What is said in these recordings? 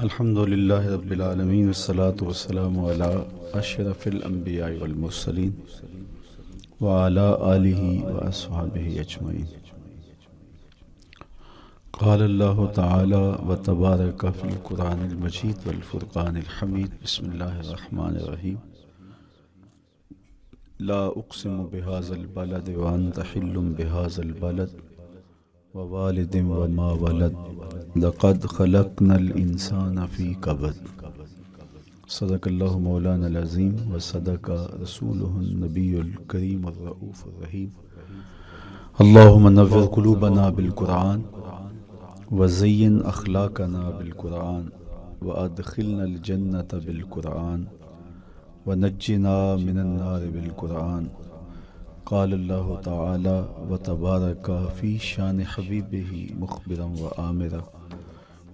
الحمد للہ رب العالمین والصلاة والسلام علی اشرف الانبیاء والمرسلین وعلی آلہ واصحابہ اجمعین۔ قال اللہ تعالی وتبارک فی القرآن المجید والفرقان الحمید۔ بسم اللہ الرحمن الرحیم۔ لا اقسم بہذا البلد وانت حل بہذا البلد ووالد وما ولد لقد خلقنا الانسان فی کبد۔ صدق اللہ مولانا العظیم وصدق رسولہ النبی الکریم الرؤوف الرحیم۔ اللہم نور قلوبنا بالقرآن وزین اخلاقنا بالقرآن وادخلنا الجنة بالقرآن ونجنا من النار بالقرآن۔ قال اللہ تعالی وتبارک فی شان حبیبہ مخبرا وآمرا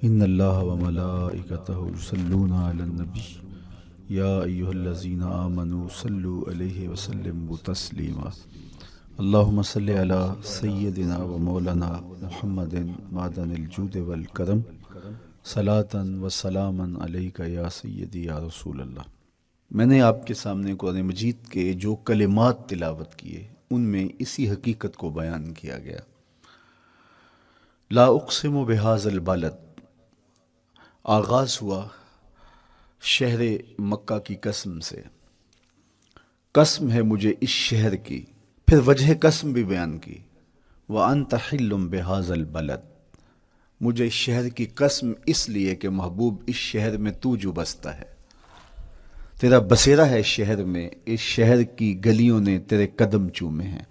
ان اللہ وملائکتہ یصلون علی النبی یا ایہا الذین آمنوا صلوا علیہ وسلموا تسلیما۔ اللہم صل علی سیدنا و مولانا محمد معدن الجود والکرم صلاۃ و سلاما علیک یا سیدی یا رسول اللہ۔ میں نے آپ کے سامنے قرآن مجید کے جو کلمات تلاوت کیے ان میں اسی حقیقت کو بیان کیا گیا۔ لا اقسم بہذا البلد، آغاز ہوا شہر مکہ کی قسم سے۔ قسم ہے مجھے اس شہر کی، پھر وجہ قسم بھی بیان کی۔ وانت حل بہذا البلد، مجھے اس شہر کی قسم اس لیے کہ محبوب اس شہر میں تو جو بستا ہے، تیرا بسیرا ہے اس شہر میں، اس شہر کی گلیوں نے تیرے قدم چومے ہیں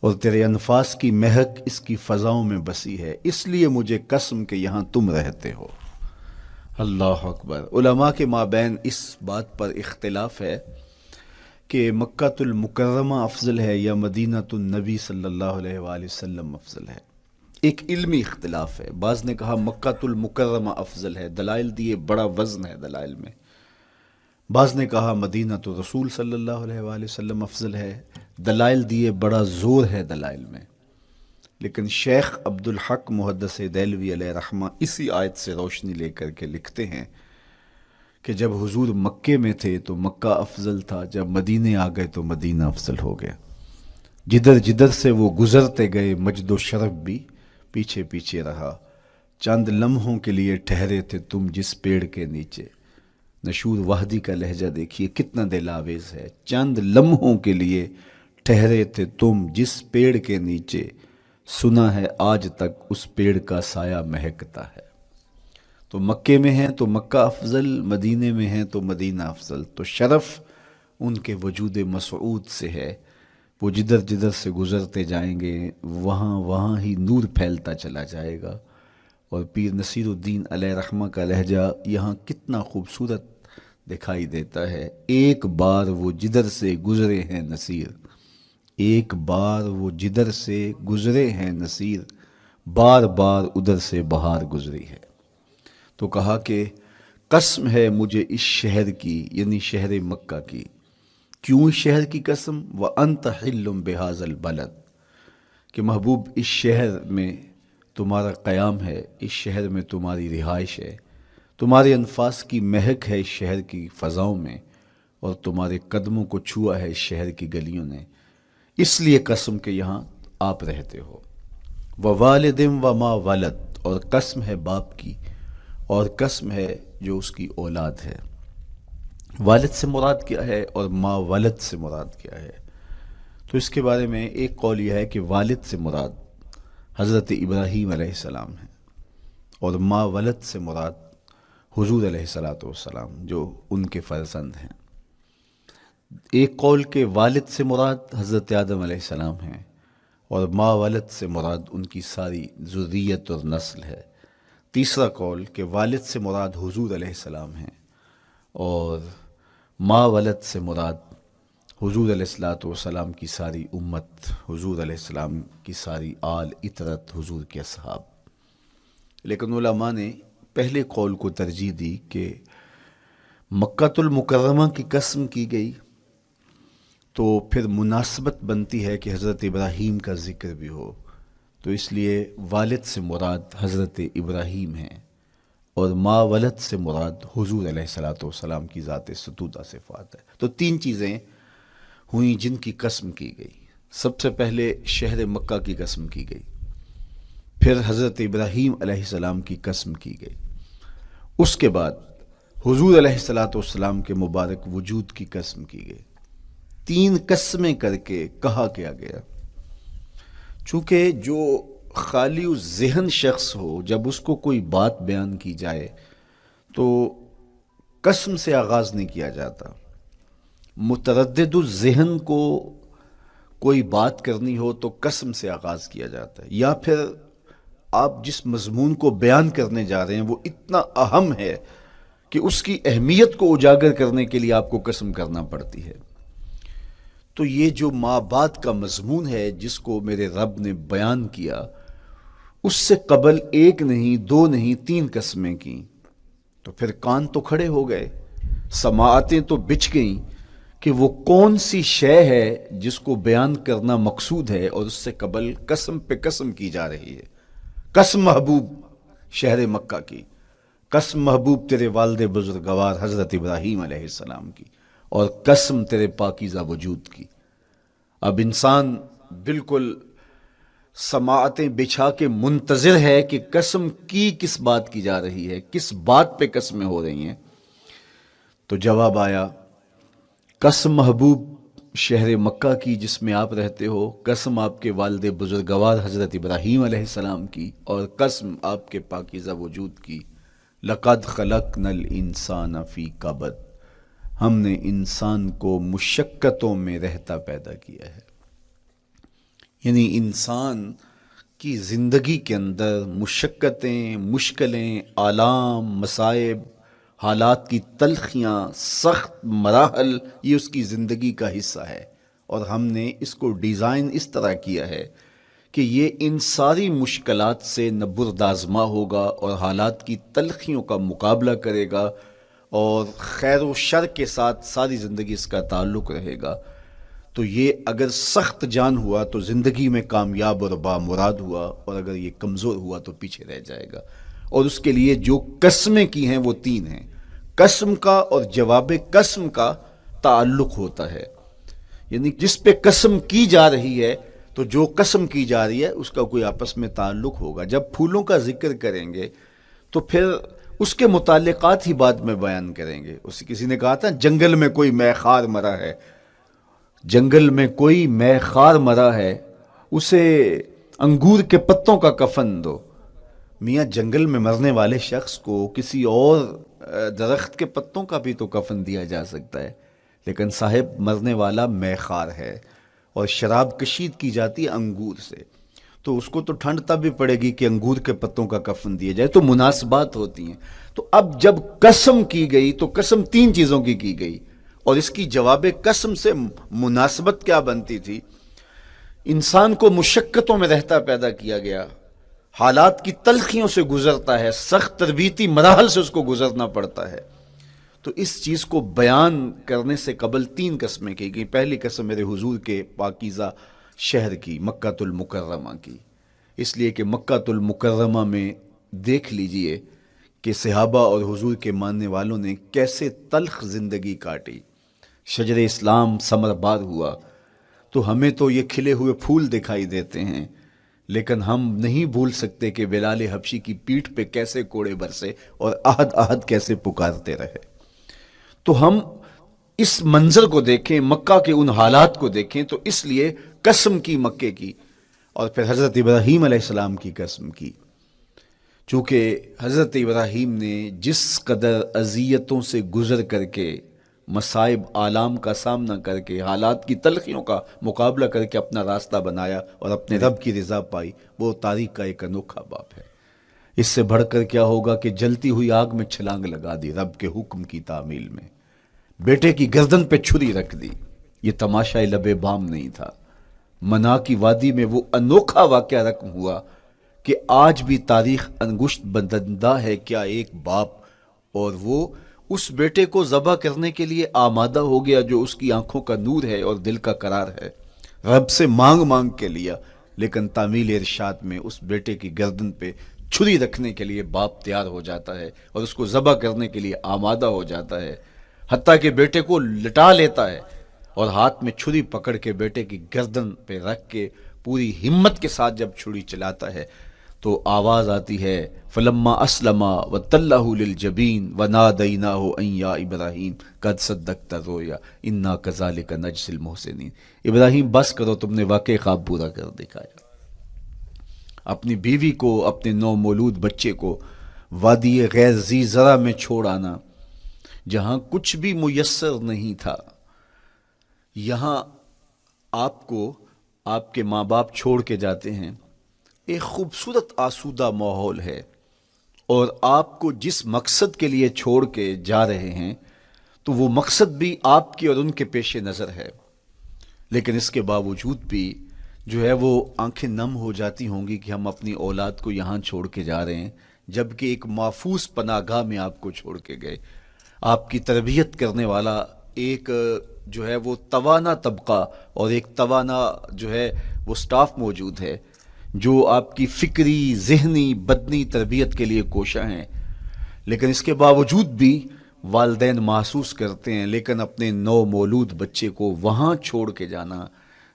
اور تیرے انفاس کی مہک اس کی فضاؤں میں بسی ہے، اس لیے مجھے قسم کہ یہاں تم رہتے ہو۔ اللہ اکبر۔ علماء کے مابین اس بات پر اختلاف ہے کہ مکہ المکرمہ افضل ہے یا مدینہ النبی صلی اللہ علیہ وآلہ وسلم افضل ہے۔ ایک علمی اختلاف ہے، بعض نے کہا مکہ المکرمہ افضل ہے، دلائل دیے، بڑا وزن ہے دلائل میں۔ بعض نے کہا مدینہ تو رسول صلی اللہ علیہ وآلہ وسلم افضل ہے، دلائل دیے، بڑا زور ہے دلائل میں۔ لیکن شیخ عبدالحق محدث دہلوی علیہ رحمہ اسی آیت سے روشنی لے کر کے لکھتے ہیں کہ جب حضور مکے میں تھے تو مکہ افضل تھا، جب مدینے آ گئے تو مدینہ افضل ہو گیا۔ جدھر جدھر سے وہ گزرتے گئے مجد و شرف بھی پیچھے پیچھے رہا۔ چند لمحوں کے لیے ٹھہرے تھے تم جس پیڑ کے نیچے۔ نشور وحدی کا لہجہ دیکھیے کتنا دل آویز ہے۔ چند لمحوں کے لیے ٹھہرے تھے تم جس پیڑ کے نیچے، سنا ہے آج تک اس پیڑ کا سایہ مہکتا ہے۔ تو مکے میں ہیں تو مکہ افضل، مدینے میں ہیں تو مدینہ افضل۔ تو شرف ان کے وجود مسعود سے ہے، وہ جدھر جدھر سے گزرتے جائیں گے وہاں وہاں ہی نور پھیلتا چلا جائے گا۔ اور پیر نصیر الدین علیہ رحمہ کا لہجہ یہاں کتنا خوبصورت دکھائی دیتا ہے۔ ایک بار وہ جدھر سے گزرے ہیں نصیر، ایک بار وہ جدھر سے گزرے ہیں نصیر، بار بار ادھر سے بہار گزری ہے۔ تو کہا کہ قسم ہے مجھے اس شہر کی، یعنی شہر مکہ کی۔ کیوں اس شہر کی قسم؟ وَأَنْتَ حِلٌّ بِهَذَا الْبَلَدِ، کہ محبوب اس شہر میں تمہارا قیام ہے، اس شہر میں تمہاری رہائش ہے، تمہارے انفاس کی مہک ہے اس شہر کی فضاؤں میں، اور تمہارے قدموں کو چھوا ہے اس شہر کی گلیوں نے، اس لیے قسم کہ یہاں آپ رہتے ہو۔ وَوَالِدٍ وَمَا وَلَدَ، اور قسم ہے باپ کی، اور قسم ہے جو اس کی اولاد ہے۔ والد سے مراد کیا ہے اور ما ولد سے مراد کیا ہے؟ تو اس کے بارے میں ایک قول یہ ہے کہ والد سے مراد حضرت ابراہیم علیہ السلام ہے، اور ما ولد سے مراد حضور علیہ السلام جو ان کے فرزند ہیں۔ ایک قول کے والد سے مراد حضرت آدم علیہ السلام ہیں، اور ما ولد سے مراد ان کی ساری ذریت اور نسل ہے۔ تیسرا قول کہ والد سے مراد حضور علیہ السلام ہیں، اور ما ولد سے مراد حضور علیہ السلام کی ساری امت، حضور علیہ السلام کی ساری آل اطرت، حضور کے اصحاب۔ لیکن علماء نے پہلے قول کو ترجیح دی کہ مکہ المکرمہ کی قسم کی گئی تو پھر مناسبت بنتی ہے کہ حضرت ابراہیم کا ذکر بھی ہو، تو اس لیے والد سے مراد حضرت ابراہیم ہیں، اور ما ولد سے مراد حضور علیہ الصلوۃ والسلام کی ذات ستودہ صفات ہے۔ تو تین چیزیں ہوئیں جن کی قسم کی گئی۔ سب سے پہلے شہر مکہ کی قسم کی گئی، پھر حضرت ابراہیم علیہ السلام کی قسم کی گئی، اس کے بعد حضور علیہ الصلوۃ والسلام کے مبارک وجود کی قسم کی گئی۔ تین قسمیں کر کے کہا کیا گیا، چونکہ جو خالی ذہن شخص ہو، جب اس کو کوئی بات بیان کی جائے تو قسم سے آغاز نہیں کیا جاتا۔ متردد الذہن کو کوئی بات کرنی ہو تو قسم سے آغاز کیا جاتا ہے، یا پھر آپ جس مضمون کو بیان کرنے جا رہے ہیں وہ اتنا اہم ہے کہ اس کی اہمیت کو اجاگر کرنے کے لیے آپ کو قسم کرنا پڑتی ہے۔ تو یہ جو ماں بعد کا مضمون ہے جس کو میرے رب نے بیان کیا، اس سے قبل ایک نہیں، دو نہیں، تین قسمیں کی، تو پھر کان تو کھڑے ہو گئے، سماعتیں تو بچھ گئیں کہ وہ کون سی شے ہے جس کو بیان کرنا مقصود ہے، اور اس سے قبل قسم پہ قسم کی جا رہی ہے۔ قسم محبوب شہر مکہ کی، قسم محبوب تیرے والد بزرگوار حضرت ابراہیم علیہ السلام کی، اور قسم تیرے پاکیزہ وجود کی۔ اب انسان بالکل سماعتیں بچھا کے منتظر ہے کہ قسم کی کس بات کی جا رہی ہے، کس بات پہ قسمیں ہو رہی ہیں۔ تو جواب آیا، قسم محبوب شہر مکہ کی جس میں آپ رہتے ہو، قسم آپ کے والد بزرگوار حضرت ابراہیم علیہ السلام کی، اور قسم آپ کے پاکیزہ وجود کی۔ لقد خلقنا الانسان فی کبد، ہم نے انسان کو مشقتوں میں رہتا پیدا کیا ہے۔ یعنی انسان کی زندگی کے اندر مشقتیں، مشکلیں، آلام، مصائب، حالات کی تلخیاں، سخت مراحل، یہ اس کی زندگی کا حصہ ہے، اور ہم نے اس کو ڈیزائن اس طرح کیا ہے کہ یہ ان ساری مشکلات سے نہ بردآزما ہوگا اور حالات کی تلخیوں کا مقابلہ کرے گا، اور خیر و شر کے ساتھ ساری زندگی اس کا تعلق رہے گا۔ تو یہ اگر سخت جان ہوا تو زندگی میں کامیاب اور بامراد ہوا، اور اگر یہ کمزور ہوا تو پیچھے رہ جائے گا۔ اور اس کے لیے جو قسمیں کی ہیں وہ تین ہیں۔ قسم کا اور جواب قسم کا تعلق ہوتا ہے، یعنی جس پہ قسم کی جا رہی ہے تو جو قسم کی جا رہی ہے اس کا کوئی آپس میں تعلق ہوگا۔ جب پھولوں کا ذکر کریں گے تو پھر اس کے متعلقات ہی بعد میں بیان کریں گے۔ کسی نے کہا تھا جنگل میں کوئی مے خار مرا ہے، جنگل میں کوئی مے خار مرا ہے، اسے انگور کے پتوں کا کفن دو۔ میاں جنگل میں مرنے والے شخص کو کسی اور درخت کے پتوں کا بھی تو کفن دیا جا سکتا ہے، لیکن صاحب مرنے والا مے خار ہے، اور شراب کشید کی جاتی ہے انگور سے، تو اس کو تو ٹھنڈ تب بھی پڑے گی کہ انگور کے پتوں کا کفن دیا جائے۔ تو مناسبات ہوتی ہیں۔ تو اب جب قسم کی گئی تو قسم تین چیزوں کی گئی، اور اس کی جواب قسم سے مناسبت کیا بنتی تھی؟ انسان کو مشقتوں میں رہتا پیدا کیا گیا، حالات کی تلخیوں سے گزرتا ہے، سخت تربیتی مراحل سے اس کو گزرنا پڑتا ہے۔ تو اس چیز کو بیان کرنے سے قبل تین قسمیں کی گئی۔ پہلی قسم میرے حضور کے پاکیزہ شہر کی، مکہ المکرمہ کی، اس لیے کہ مکہ المکرمہ میں دیکھ لیجئے کہ صحابہ اور حضور کے ماننے والوں نے کیسے تلخ زندگی کاٹی۔ شجر اسلام ثمر بار ہوا تو ہمیں تو یہ کھلے ہوئے پھول دکھائی دیتے ہیں، لیکن ہم نہیں بھول سکتے کہ بلال حبشی کی پیٹھ پہ کیسے کوڑے برسے اور احد احد کیسے پکارتے رہے۔ تو ہم اس منظر کو دیکھیں، مکہ کے ان حالات کو دیکھیں، تو اس لیے قسم کی مکے کی، اور پھر حضرت ابراہیم علیہ السلام کی قسم کی، چونکہ حضرت ابراہیم نے جس قدر اذیتوں سے گزر کر کے، مصائب آلام کا سامنا کر کے، حالات کی تلخیوں کا مقابلہ کر کے اپنا راستہ بنایا اور اپنے رب کی رضا پائی، وہ تاریخ کا ایک انوکھا باب ہے۔ اس سے بڑھ کر کیا ہوگا کہ جلتی ہوئی آگ میں چھلانگ لگا دی رب کے حکم کی تعمیل میں، بیٹے کی گردن پہ چھری رکھ دی۔ یہ تماشا لب بام نہیں تھا، منا کی وادی میں وہ انوکھا واقعہ رقم ہوا کہ آج بھی تاریخ انگشت بدندہ ہے کیا ایک باپ، اور وہ اس بیٹے کو ذبح کرنے کے لیے آمادہ ہو گیا جو اس کی آنکھوں کا نور ہے اور دل کا قرار ہے، رب سے مانگ کے لیا، لیکن تعمیل ارشاد میں اس بیٹے کی گردن پہ چھری رکھنے کے لیے باپ تیار ہو جاتا ہے اور اس کو ذبح کرنے کے لیے آمادہ ہو جاتا ہے، حتیٰ کہ بیٹے کو لٹا لیتا ہے اور ہاتھ میں چھری پکڑ کے بیٹے کی گردن پہ رکھ کے پوری ہمت کے ساتھ جب چھری چلاتا ہے تو آواز آتی ہے فلما اسلما وتلہ للجبین ونادیناہ ان یا ابراہیم قد صدقت الرؤیا انا کذالک نجزی المحسنین۔ ابراہیم بس کرو، تم نے واقعی خواب پورا کر دکھایا۔ اپنی بیوی کو، اپنے نو مولود بچے کو وادی غیر ذی زرع میں چھوڑ آنا، جہاں کچھ بھی میسر نہیں تھا، یہاں آپ کو آپ کے ماں باپ چھوڑ کے جاتے ہیں، ایک خوبصورت آسودہ ماحول ہے، اور آپ کو جس مقصد کے لیے چھوڑ کے جا رہے ہیں تو وہ مقصد بھی آپ کی اور ان کے پیش نظر ہے، لیکن اس کے باوجود بھی جو ہے وہ آنکھیں نم ہو جاتی ہوں گی کہ ہم اپنی اولاد کو یہاں چھوڑ کے جا رہے ہیں، جبکہ ایک محفوظ پناہ گاہ میں آپ کو چھوڑ کے گئے۔ آپ کی تربیت کرنے والا ایک جو ہے وہ توانا طبقہ اور ایک توانا جو ہے وہ سٹاف موجود ہے جو آپ کی فکری، ذہنی، بدنی تربیت کے لیے کوشاں ہیں، لیکن اس کے باوجود بھی والدین محسوس کرتے ہیں لیکن اپنے نو مولود بچے کو وہاں چھوڑ کے جانا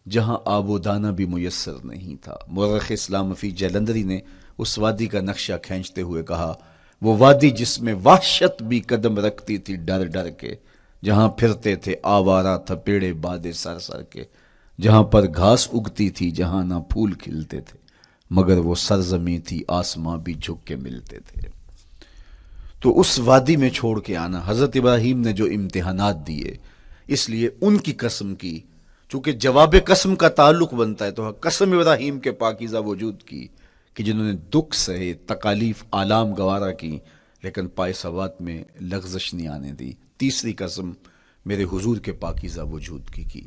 جہاں آب و دانہ بھی میسر نہیں تھا۔ مورخ اسلام فی جلندری نے اس وادی کا نقشہ کھینچتے ہوئے کہا، وہ وادی جس میں وحشت بھی قدم رکھتی تھی ڈر ڈر کے، جہاں پھرتے تھے آوارہ تھپیڑے بادے سر سر کے، جہاں پر گھاس اگتی تھی، جہاں نہ پھول کھلتے تھے، مگر وہ سرزمیں تھی آسماں بھی جھک کے ملتے تھے۔ تو اس وادی میں چھوڑ کے آنا، حضرت ابراہیم نے جو امتحانات دیے، اس لیے ان کی قسم کی، چونکہ جواب قسم کا تعلق بنتا ہے، تو قسم ابراہیم کے پاکیزہ وجود کی کہ جنہوں نے دکھ سہے، تکالیف، آلام گوارا کی، لیکن پائے ثبات میں لغزش نہیں آنے دی۔ تیسری قسم میرے حضور کے پاکیزہ وجود کی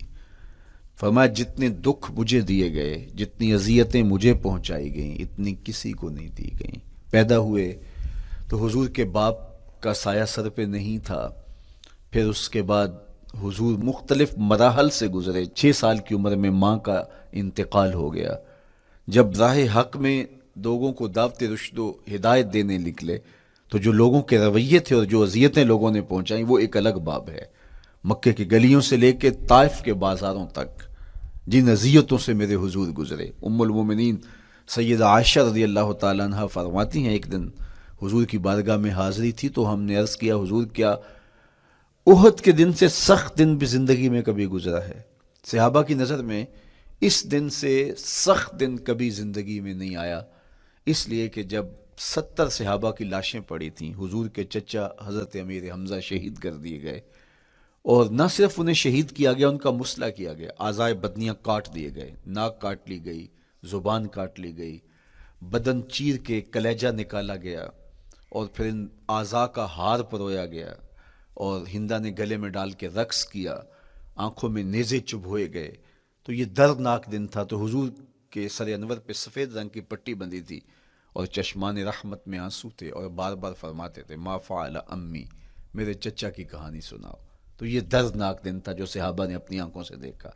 فرمایا جتنے دکھ مجھے دیے گئے، جتنی اذیتیں مجھے پہنچائی گئیں، اتنی کسی کو نہیں دی گئیں۔ پیدا ہوئے تو حضور کے باپ کا سایہ سر پہ نہیں تھا، پھر اس کے بعد حضور مختلف مراحل سے گزرے، 6 سال کی عمر میں ماں کا انتقال ہو گیا۔ جب راہ حق میں لوگوں کو دعوت رشد و ہدایت دینے نکلے تو جو لوگوں کے رویے تھے اور جو اذیتیں لوگوں نے پہنچائیں وہ ایک الگ باب ہے۔ مکے کی گلیوں سے لے کے طائف کے بازاروں تک جن اذیتوں سے میرے حضور گزرے، ام المومنین سیدہ عائشہ رضی اللہ تعالیٰ عنہ فرماتی ہیں ایک دن حضور کی بارگاہ میں حاضری تھی تو ہم نے عرض کیا حضور کیا احد کے دن سے سخت دن بھی زندگی میں کبھی گزرا ہے؟ صحابہ کی نظر میں اس دن سے سخت دن کبھی زندگی میں نہیں آیا، اس لیے کہ جب 70 صحابہ کی لاشیں پڑی تھیں، حضور کے چچا حضرت امیر حمزہ شہید کر دیے گئے، اور نہ صرف انہیں شہید کیا گیا، ان کا مسئلہ کیا گیا، اعضائے بدنیاں کاٹ دیے گئے، ناک کاٹ لی گئی، زبان کاٹ لی گئی، بدن چیر کے کلیجہ نکالا گیا، اور پھر ان اعضاء کا ہار پرویا گیا، اور ہندا نے گلے میں ڈال کے رقص کیا، آنکھوں میں نیزے چبھوئے گئے۔ تو یہ دردناک دن تھا، تو حضور کے سر انور پہ سفید رنگ کی پٹی بندھی تھی اور چشمان رحمت میں آنسو تھے، اور بار بار فرماتے تھے ما فعل امی، میرے چچا کی کہانی سناؤ۔ تو یہ دردناک دن تھا جو صحابہ نے اپنی آنکھوں سے دیکھا۔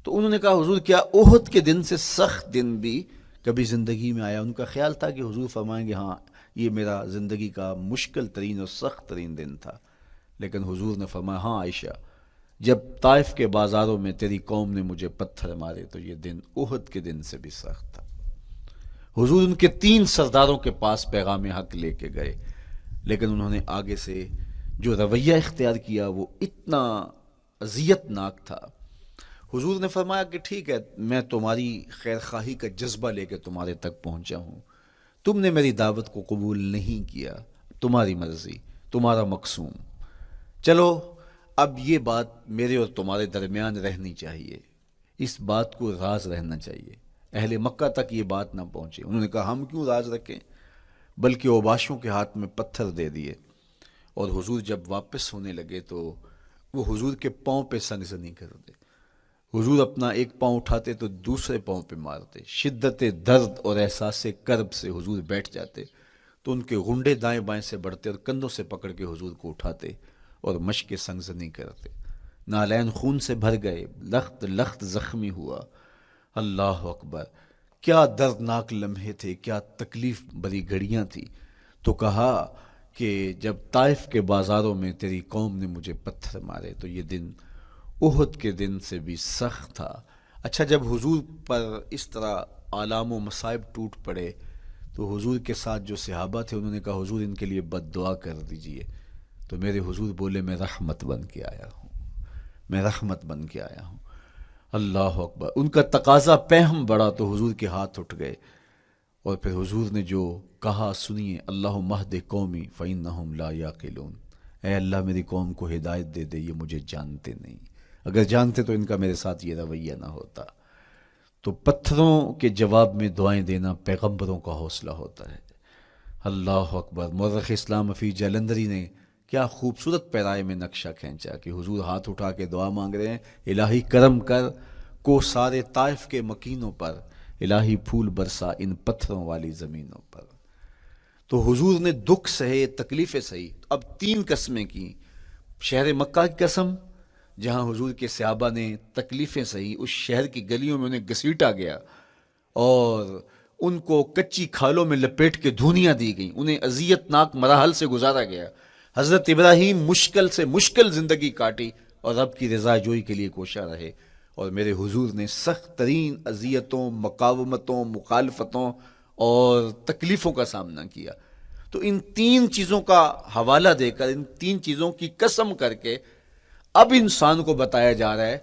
تو انہوں نے کہا حضور کیا احد کے دن سے سخت دن بھی کبھی زندگی میں آیا؟ ان کا خیال تھا کہ حضور فرمائیں گے ہاں یہ میرا زندگی کا مشکل ترین اور سخت ترین دن تھا، لیکن حضور نے فرمایا ہاں عائشہ، جب طائف کے بازاروں میں تیری قوم نے مجھے پتھر مارے تو یہ دن احد کے دن سے بھی سخت تھا۔ حضور ان کے 3 سرداروں کے پاس پیغام حق لے کے گئے، لیکن انہوں نے آگے سے جو رویہ اختیار کیا وہ اتنا اذیت ناک تھا۔ حضور نے فرمایا کہ ٹھیک ہے، میں تمہاری خیر خواہی کا جذبہ لے کے تمہارے تک پہنچا ہوں، تم نے میری دعوت کو قبول نہیں کیا، تمہاری مرضی، تمہارا مقسوم، چلو اب یہ بات میرے اور تمہارے درمیان رہنی چاہیے، اس بات کو راز رہنا چاہیے، اہل مکہ تک یہ بات نہ پہنچے۔ انہوں نے کہا ہم کیوں راز رکھیں، بلکہ اوباشوں کے ہاتھ میں پتھر دے دیے، اور حضور جب واپس ہونے لگے تو وہ حضور کے پاؤں پہ سنگسنی کرتے، حضور اپنا ایک پاؤں اٹھاتے تو دوسرے پاؤں پہ مارتے، شدت درد اور احساس کرب سے حضور بیٹھ جاتے تو ان کے غنڈے دائیں بائیں سے بڑھتے اور کندھوں سے پکڑ کے حضور کو اٹھاتے اور مشق سنگزنی کرتے، نالین خون سے بھر گئے، لخت لخت زخمی ہوا، اللہ اکبر، کیا دردناک لمحے تھے، کیا تکلیف بھری گھڑیاں تھیں. تو کہا کہ جب طائف کے بازاروں میں تیری قوم نے مجھے پتھر مارے تو یہ دن احد کے دن سے بھی سخت تھا. اچھا، جب حضور پر اس طرح آلام و مصائب ٹوٹ پڑے تو حضور کے ساتھ جو صحابہ تھے انہوں نے کہا حضور ان کے لیے بد دعا کر دیجئے. تو میرے حضور بولے میں رحمت بن کے آیا ہوں، میں رحمت بن کے آیا ہوں. اللہ اکبر. ان کا تقاضا پہم بڑا تو حضور کے ہاتھ اٹھ گئے، اور پھر حضور نے جو کہا سنیے، اللہم اہد قومی فإنہم لا یعقلون. اے اللہ میری قوم کو ہدایت دے دے، یہ مجھے جانتے نہیں، اگر جانتے تو ان کا میرے ساتھ یہ رویہ نہ ہوتا. تو پتھروں کے جواب میں دعائیں دینا پیغمبروں کا حوصلہ ہوتا ہے. اللہ اکبر. مورخ اسلام حفیظ جلندری نے کیا خوبصورت پیرائے میں نقشہ کھینچا کہ حضور ہاتھ اٹھا کے دعا مانگ رہے ہیں، الہی کرم کر کو سارے طائف کے مکینوں پر، الہی پھول برسا ان پتھروں والی زمینوں پر. تو حضور نے دکھ سہے، تکلیفیں سہی. اب 3 قسمیں کی. شہر مکہ کی قسم جہاں حضور کے صحابہ نے تکلیفیں سہی، اس شہر کی گلیوں میں انہیں گھسیٹا گیا اور ان کو کچی کھالوں میں لپیٹ کے دھونیاں دی گئیں، انہیں اذیت ناک مراحل سے گزارا گیا. حضرت ابراہیم مشکل سے مشکل زندگی کاٹی اور رب کی رضا جوئی کے لیے کوشاں رہے، اور میرے حضور نے سخت ترین اذیتوں، مقاومتوں، مخالفتوں اور تکلیفوں کا سامنا کیا. تو ان 3 چیزوں کا حوالہ دے کر، ان 3 چیزوں کی قسم کر کے اب انسان کو بتایا جا رہا ہے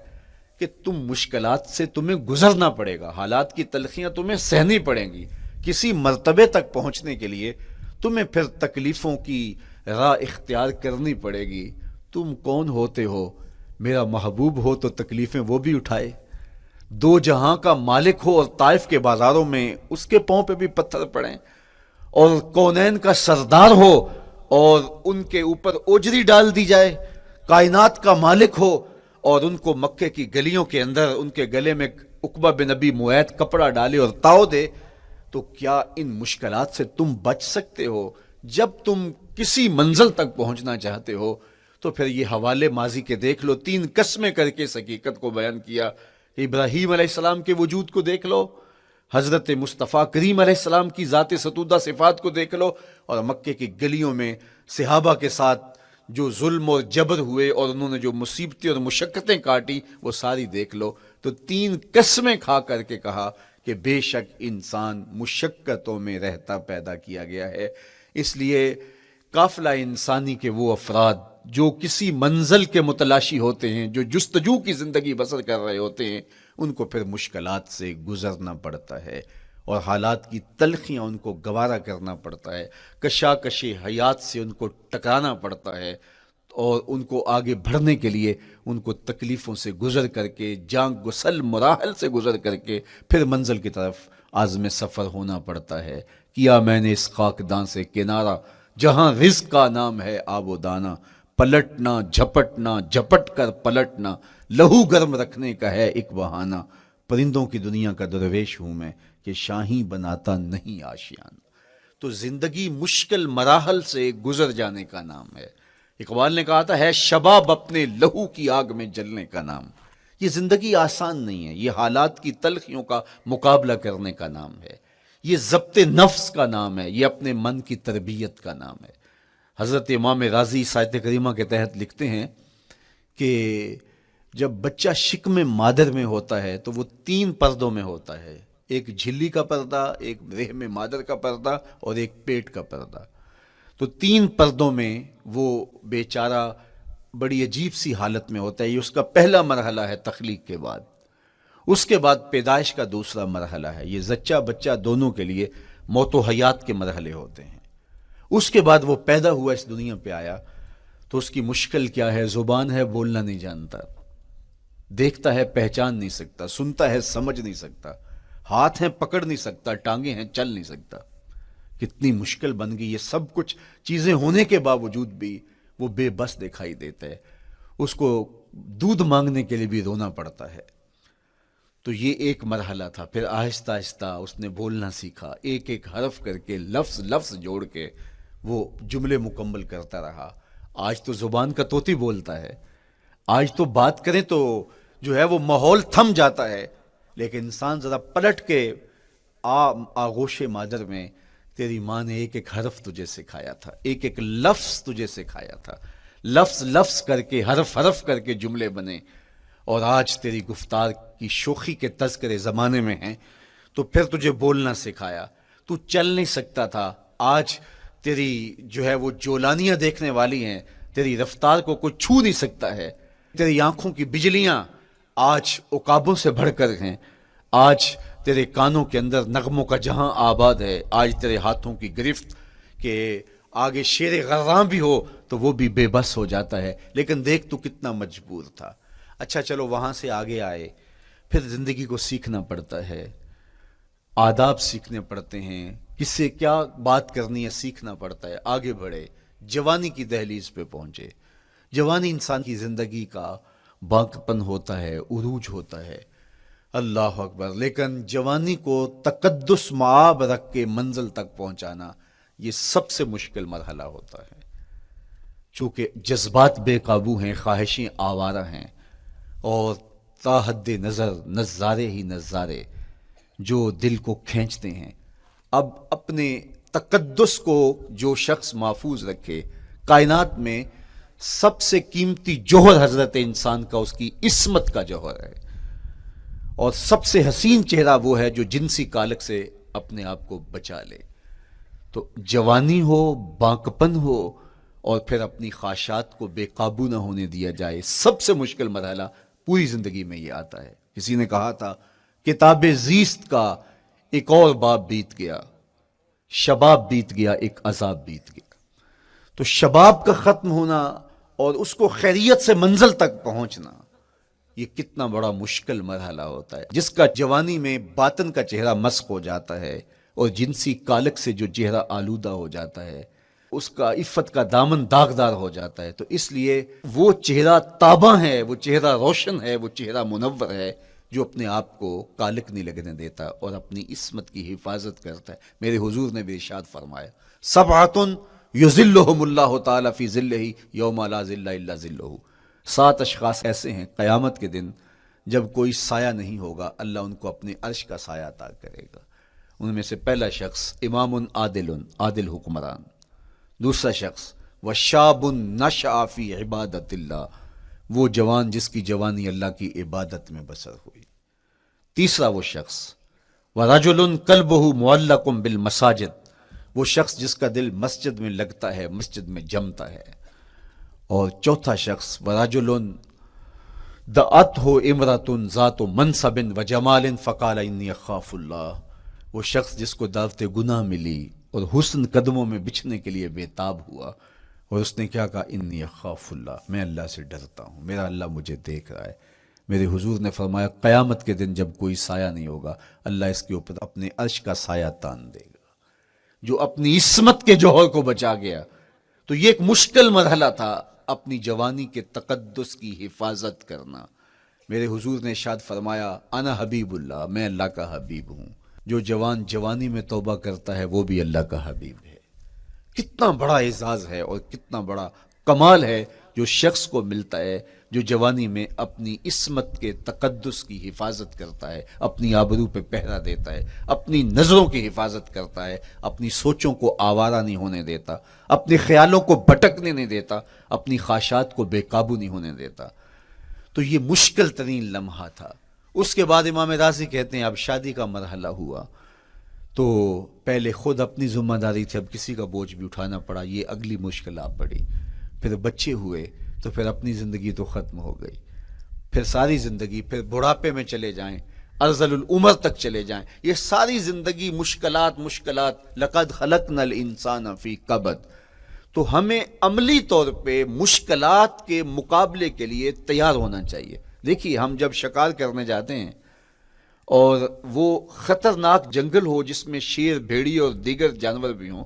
کہ تم مشکلات سے تمہیں گزرنا پڑے گا، حالات کی تلخیاں تمہیں سہنی پڑیں گی. کسی مرتبے تک پہنچنے کے لیے تمہیں پھر تکلیفوں کی راہ اختیار کرنی پڑے گی. تم کون ہوتے ہو؟ میرا محبوب ہو تو تکلیفیں وہ بھی اٹھائے، 2 جہاں کا مالک ہو اور طائف کے بازاروں میں اس کے پاؤں پہ بھی پتھر پڑیں، اور کونین کا سردار ہو اور ان کے اوپر اوجری ڈال دی جائے، کائنات کا مالک ہو اور ان کو مکے کی گلیوں کے اندر ان کے گلے میں عقبہ بن ابی معیط کپڑا ڈالے اور تاؤ دے. تو کیا ان مشکلات سے تم بچ سکتے ہو؟ جب تم کسی منزل تک پہنچنا چاہتے ہو تو پھر یہ حوالے ماضی کے دیکھ لو. 3 قسمیں کر کے اس حقیقت کو بیان کیا. ابراہیم علیہ السلام کے وجود کو دیکھ لو، حضرت مصطفیٰ کریم علیہ السلام کی ذات ستودہ صفات کو دیکھ لو، اور مکے کی گلیوں میں صحابہ کے ساتھ جو ظلم اور جبر ہوئے اور انہوں نے جو مصیبتیں اور مشقتیں کاٹی وہ ساری دیکھ لو. تو 3 قسمیں کھا کر کے کہا کہ بے شک انسان مشقتوں میں رہتا پیدا کیا گیا ہے. اس لیے قافلہ انسانی کے وہ افراد جو کسی منزل کے متلاشی ہوتے ہیں، جو جستجو کی زندگی بسر کر رہے ہوتے ہیں، ان کو پھر مشکلات سے گزرنا پڑتا ہے اور حالات کی تلخیاں ان کو گوارا کرنا پڑتا ہے، کشاکش حیات سے ان کو ٹکرانا پڑتا ہے، اور ان کو آگے بڑھنے کے لیے ان کو تکلیفوں سے گزر کر کے، جان گسل مراحل سے گزر کر کے پھر منزل کی طرف عازم سفر ہونا پڑتا ہے. کیا میں نے اس خاکدان سے کنارہ جہاں رزق کا نام ہے آب و دانہ، پلٹنا جھپٹنا جھپٹ کر پلٹنا لہو گرم رکھنے کا ہے ایک بہانہ. پرندوں کی دنیا کا درویش ہوں میں کہ شاہین بناتا نہیں آشیانہ. تو زندگی مشکل مراحل سے گزر جانے کا نام ہے. اقبال نے کہا تھا ہے شباب اپنے لہو کی آگ میں جلنے کا نام. یہ زندگی آسان نہیں ہے، یہ حالات کی تلخیوں کا مقابلہ کرنے کا نام ہے، یہ ضبط نفس کا نام ہے، یہ اپنے من کی تربیت کا نام ہے. حضرت امام راضی سایت کریمہ کے تحت لکھتے ہیں کہ جب بچہ شکم مادر میں ہوتا ہے تو وہ 3 پردوں میں ہوتا ہے، ایک جھلی کا پردہ، ایک رحم مادر کا پردہ اور ایک پیٹ کا پردہ. تو 3 پردوں میں وہ بیچارہ بڑی عجیب سی حالت میں ہوتا ہے. یہ اس کا پہلا مرحلہ ہے تخلیق کے بعد. اس کے بعد پیدائش کا دوسرا مرحلہ ہے. یہ زچہ بچہ دونوں کے لیے موت و حیات کے مرحلے ہوتے ہیں. اس کے بعد وہ پیدا ہوا، اس دنیا پہ آیا تو اس کی مشکل کیا ہے؟ زبان ہے، بولنا نہیں جانتا، دیکھتا ہے پہچان نہیں سکتا، سنتا ہے سمجھ نہیں سکتا، ہاتھ ہیں پکڑ نہیں سکتا، ٹانگیں ہیں چل نہیں سکتا. کتنی مشکل بن گئی. یہ سب کچھ چیزیں ہونے کے باوجود بھی وہ بے بس دکھائی دیتا ہے. اس کو دودھ مانگنے کے لیے بھی رونا پڑتا ہے. تو یہ ایک مرحلہ تھا. پھر آہستہ آہستہ اس نے بولنا سیکھا، ایک ایک حرف کر کے، لفظ لفظ جوڑ کے وہ جملے مکمل کرتا رہا. آج تو زبان کا طوطی بولتا ہے، آج تو بات کریں تو جو ہے وہ ماحول تھم جاتا ہے. لیکن انسان ذرا پلٹ کے آغوش مادر میں تیری ماں نے ایک ایک حرف تجھے سکھایا تھا، ایک ایک لفظ تجھے سکھایا تھا، لفظ لفظ کر کے، حرف حرف کر کے جملے بنے، اور آج تیری گفتار کی شوخی کے تذکرے زمانے میں ہیں، تو پھر تجھے بولنا سکھایا، تو چل نہیں سکتا تھا، آج تیری جو ہے وہ جولانیاں دیکھنے والی ہیں، تیری رفتار کو کوئی چھو نہیں سکتا ہے، تیری آنکھوں کی بجلیاں آج عقابوں سے بڑھ کر ہیں، آج تیرے کانوں کے اندر نغموں کا جہاں آباد ہے، آج تیرے ہاتھوں کی گرفت کہ آگے شیر غراں بھی ہو تو وہ بھی بے بس ہو جاتا ہے، لیکن دیکھ تو کتنا مجبور تھا۔ اچھا چلو وہاں سے آگے آئے، پھر زندگی کو سیکھنا پڑتا ہے، آداب سیکھنے پڑتے ہیں، کس سے کیا بات کرنی ہے سیکھنا پڑتا ہے، آگے بڑھے، جوانی کی دہلیز پہ پہنچے۔ جوانی انسان کی زندگی کا باقپن ہوتا ہے، عروج ہوتا ہے، اللہ اکبر، لیکن جوانی کو تقدس معاب رکھ کے منزل تک پہنچانا یہ سب سے مشکل مرحلہ ہوتا ہے، چونکہ جذبات بے قابو ہیں، خواہشیں آوارہ ہیں، اور تا حد نظر نظارے ہی نظارے جو دل کو کھینچتے ہیں۔ اب اپنے تقدس کو جو شخص محفوظ رکھے، کائنات میں سب سے قیمتی جوہر حضرت انسان کا اس کی عصمت کا جوہر ہے، اور سب سے حسین چہرہ وہ ہے جو جنسی کالک سے اپنے آپ کو بچا لے۔ تو جوانی ہو، باقپن ہو، اور پھر اپنی خواہشات کو بے قابو نہ ہونے دیا جائے، سب سے مشکل مرحلہ پوری زندگی میں یہ آتا ہے۔ کسی نے کہا تھا کتاب زیست کا ایک اور باب بیت گیا، شباب بیت گیا، ایک عذاب بیت گیا۔ تو شباب کا ختم ہونا اور اس کو خیریت سے منزل تک پہنچنا، یہ کتنا بڑا مشکل مرحلہ ہوتا ہے۔ جس کا جوانی میں باطن کا چہرہ مسخ ہو جاتا ہے اور جنسی کالک سے جو چہرہ آلودہ ہو جاتا ہے، اس کا عفت کا دامن داغدار ہو جاتا ہے، تو اس لیے وہ چہرہ تاباں ہے، وہ چہرہ روشن ہے، وہ چہرہ منور ہے جو اپنے آپ کو کالک نہیں لگنے دیتا اور اپنی عصمت کی حفاظت کرتا ہے۔ میرے حضور نے بھی ارشاد فرمایا، سبعۃ یظلھم اللہ تعالی فی ظلہ یوم لا ظل الا ظلہ، 7 اشخاص ایسے ہیں قیامت کے دن جب کوئی سایہ نہیں ہوگا، اللہ ان کو اپنے عرش کا سایہ عطا کرے گا۔ ان میں سے پہلا شخص امام عادل حکمران، دوسرا شخص وشاب نشأ فی عبادت اللہ، وہ جوان جس کی جوانی اللہ کی عبادت میں بسر ہوئی۔ تیسرا وہ شخص ورجل قلبہ معلق بالمساجد، وہ شخص جس کا دل مسجد میں لگتا ہے، مسجد میں جمتا ہے۔ اور چوتھا شخص ورجل دعته امرأة ذات منصب وجمال فقال انی اخاف اللہ، وہ شخص جس کو دعوت گناہ ملی اور حسن قدموں میں بچھنے کے لیے بےتاب ہوا، اور اس نے کیا کہا، انی اخاف اللہ، میں اللہ سے ڈرتا ہوں، میرا اللہ مجھے دیکھ رہا ہے۔ میرے حضور نے فرمایا قیامت کے دن جب کوئی سایہ نہیں ہوگا، اللہ اس کے اوپر اپنے عرش کا سایہ تان دے گا، جو اپنی عصمت کے جوہر کو بچا گیا۔ تو یہ ایک مشکل مرحلہ تھا، اپنی جوانی کے تقدس کی حفاظت کرنا۔ میرے حضور نے ارشاد فرمایا انا حبیب اللہ، میں اللہ کا حبیب ہوں۔ جو جوان جوانی میں توبہ کرتا ہے وہ بھی اللہ کا حبیب ہے۔ کتنا بڑا اعزاز ہے اور کتنا بڑا کمال ہے جو شخص کو ملتا ہے جو جوانی میں اپنی عصمت کے تقدس کی حفاظت کرتا ہے، اپنی آبرو پہ پہرا دیتا ہے، اپنی نظروں کی حفاظت کرتا ہے، اپنی سوچوں کو آوارہ نہیں ہونے دیتا، اپنے خیالوں کو بھٹکنے نہیں دیتا، اپنی خواہشات کو بے قابو نہیں ہونے دیتا۔ تو یہ مشکل ترین لمحہ تھا۔ اس کے بعد امام راضی کہتے ہیں اب شادی کا مرحلہ ہوا، تو پہلے خود اپنی ذمہ داری تھی، اب کسی کا بوجھ بھی اٹھانا پڑا، یہ اگلی مشکل آ پڑی۔ پھر بچے ہوئے تو پھر اپنی زندگی تو ختم ہو گئی، پھر ساری زندگی، پھر بڑھاپے میں چلے جائیں، ارذل العمر تک چلے جائیں، یہ ساری زندگی مشکلات لقد خلقنا الانسان فی کبد۔ تو ہمیں عملی طور پہ مشکلات کے مقابلے کے لیے تیار ہونا چاہیے۔ دیکھیے ہم جب شکار کرنے جاتے ہیں اور وہ خطرناک جنگل ہو جس میں شیر، بھیڑی اور دیگر جانور بھی ہوں،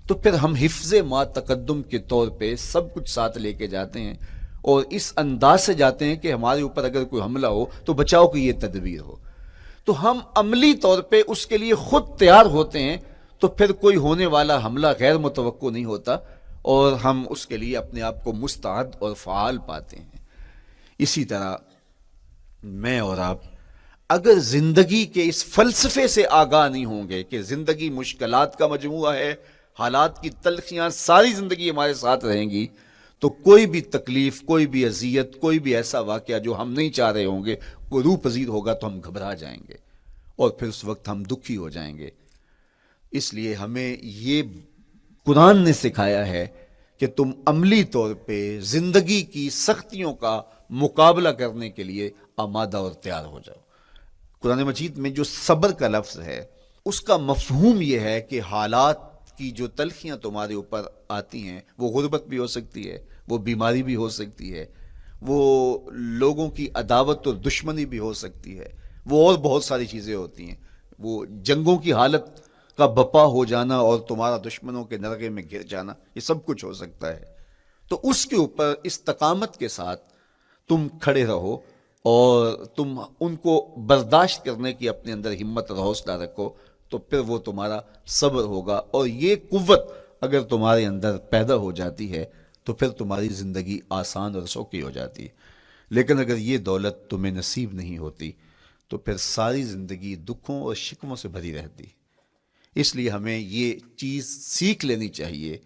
تو پھر ہم حفظ ما تقدم کے طور پہ سب کچھ ساتھ لے کے جاتے ہیں اور اس انداز سے جاتے ہیں کہ ہمارے اوپر اگر کوئی حملہ ہو تو بچاؤ کی یہ تدبیر ہو۔ تو ہم عملی طور پہ اس کے لیے خود تیار ہوتے ہیں، تو پھر کوئی ہونے والا حملہ غیر متوقع نہیں ہوتا اور ہم اس کے لیے اپنے آپ کو مستعد اور فعال پاتے ہیں۔ اسی طرح میں اور آپ اگر زندگی کے اس فلسفے سے آگاہ نہیں ہوں گے کہ زندگی مشکلات کا مجموعہ ہے، حالات کی تلخیاں ساری زندگی ہمارے ساتھ رہیں گی، تو کوئی بھی تکلیف، کوئی بھی اذیت، کوئی بھی ایسا واقعہ جو ہم نہیں چاہ رہے ہوں گے وہ روح پذیر ہوگا تو ہم گھبرا جائیں گے اور پھر اس وقت ہم دکھی ہو جائیں گے۔ اس لیے ہمیں یہ قرآن نے سکھایا ہے کہ تم عملی طور پہ زندگی کی سختیوں کا مقابلہ کرنے کے لیے آمادہ اور تیار ہو جاؤ۔ قرآن مجید میں جو صبر کا لفظ ہے اس کا مفہوم یہ ہے کہ حالات کی جو تلخیاں تمہارے اوپر آتی ہیں، وہ غربت بھی ہو سکتی ہے، وہ بیماری بھی ہو سکتی ہے، وہ لوگوں کی عداوت اور دشمنی بھی ہو سکتی ہے، وہ اور بہت ساری چیزیں ہوتی ہیں، وہ جنگوں کی حالت کا بپا ہو جانا اور تمہارا دشمنوں کے نرغے میں گر جانا، یہ سب کچھ ہو سکتا ہے۔ تو اس کے اوپر استقامت کے ساتھ تم کھڑے رہو اور تم ان کو برداشت کرنے کی اپنے اندر ہمت اور حوصلہ رکھو، تو پھر وہ تمہارا صبر ہوگا، اور یہ قوت اگر تمہارے اندر پیدا ہو جاتی ہے تو پھر تمہاری زندگی آسان اور سوکھی ہو جاتی ہے۔ لیکن اگر یہ دولت تمہیں نصیب نہیں ہوتی تو پھر ساری زندگی دکھوں اور شکووں سے بھری رہتی۔ اس لیے ہمیں یہ چیز سیکھ لینی چاہیے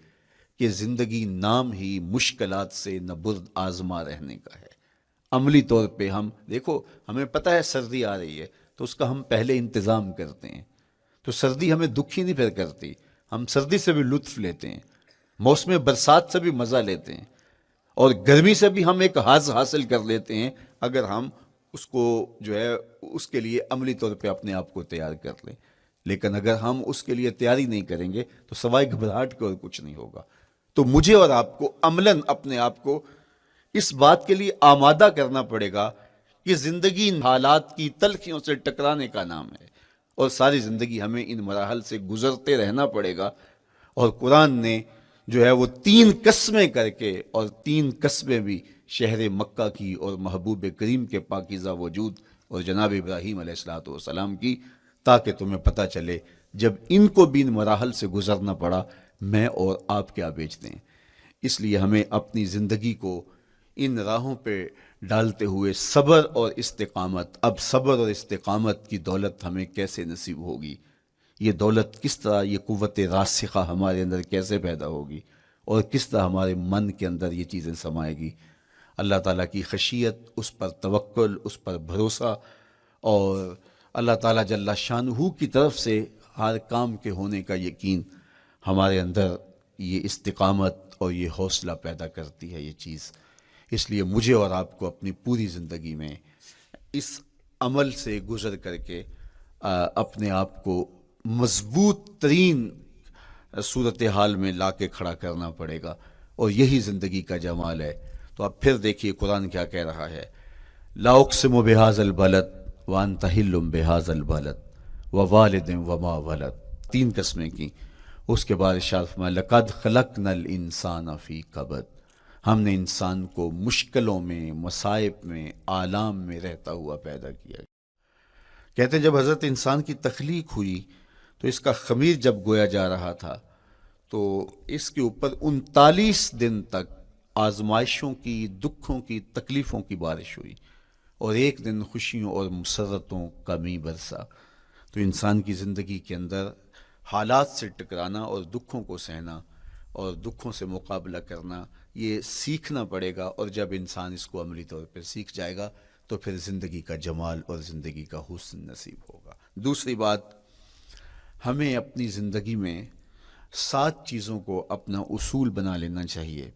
کہ زندگی نام ہی مشکلات سے نہ برد آزما رہنے کا ہے۔ عملی طور پہ ہم دیکھو، ہمیں پتہ ہے سردی آ رہی ہے تو اس کا ہم پہلے انتظام کرتے ہیں، تو سردی ہمیں دکھی نہیں پھر کرتی، ہم سردی سے بھی لطف لیتے ہیں، موسم برسات سے بھی مزہ لیتے ہیں، اور گرمی سے بھی ہم ایک حاص حاصل کر لیتے ہیں اگر ہم اس کو جو ہے اس کے لیے عملی طور پہ اپنے آپ کو تیار کر لیں۔ لیکن اگر ہم اس کے لیے تیاری نہیں کریں گے تو سوائے گھبراہٹ کے اور کچھ نہیں ہوگا۔ تو مجھے اور آپ کو عملاً اپنے آپ کو اس بات کے لیے آمادہ کرنا پڑے گا کہ زندگی ان حالات کی تلخیوں سے ٹکرانے کا نام ہے، اور ساری زندگی ہمیں ان مراحل سے گزرتے رہنا پڑے گا۔ اور قرآن نے جو ہے وہ 3 قسمیں کر کے، اور 3 قسمیں بھی شہر مکہ کی اور محبوب کریم کے پاکیزہ وجود اور جناب ابراہیم علیہ السلام کی، تاکہ تمہیں پتہ چلے جب ان کو بھی ان مراحل سے گزرنا پڑا میں اور آپ کیا بیچتے ہیں۔ اس لیے ہمیں اپنی زندگی کو ان راہوں پہ ڈالتے ہوئے صبر اور استقامت، اب صبر اور استقامت کی دولت ہمیں کیسے نصیب ہوگی، یہ دولت کس طرح، یہ قوت راسخہ ہمارے اندر کیسے پیدا ہوگی، اور کس طرح ہمارے من کے اندر یہ چیزیں سمائے گی۔ اللہ تعالیٰ کی خشیت، اس پر توکل، اس پر بھروسہ، اور اللہ تعالیٰ جل شانہ کی طرف سے ہر کام کے ہونے کا یقین ہمارے اندر یہ استقامت اور یہ حوصلہ پیدا کرتی ہے یہ چیز۔ اس لیے مجھے اور آپ کو اپنی پوری زندگی میں اس عمل سے گزر کر کے اپنے آپ کو مضبوط ترین صورتحال میں لا کے کھڑا کرنا پڑے گا، اور یہی زندگی کا جمال ہے۔ تو اب پھر دیکھیے قرآن کیا کہہ رہا ہے، لا اقسم بہذا البلد وانت حل بہذا البلد ووالد وما ولد، 3 قسمیں کی۔ اس کے بعد ارشاد فرمایا لقد خلقنا الانسان فی کبد، ہم نے انسان کو مشکلوں میں، مصائب میں، آلام میں رہتا ہوا پیدا کیا۔ کہتے ہیں جب حضرت انسان کی تخلیق ہوئی تو اس کا خمیر جب گویا جا رہا تھا تو اس کے اوپر 39 دن تک آزمائشوں کی، دکھوں کی، تکلیفوں کی بارش ہوئی، اور ایک دن خوشیوں اور مسرتوں کا می برسا۔ تو انسان کی زندگی کے اندر حالات سے ٹکرانا اور دکھوں کو سہنا اور دکھوں سے مقابلہ کرنا یہ سیکھنا پڑے گا، اور جب انسان اس کو عملی طور پہ سیکھ جائے گا تو پھر زندگی کا جمال اور زندگی کا حسن نصیب ہوگا۔ دوسری بات، ہمیں اپنی زندگی میں 7 چیزوں کو اپنا اصول بنا لینا چاہیے،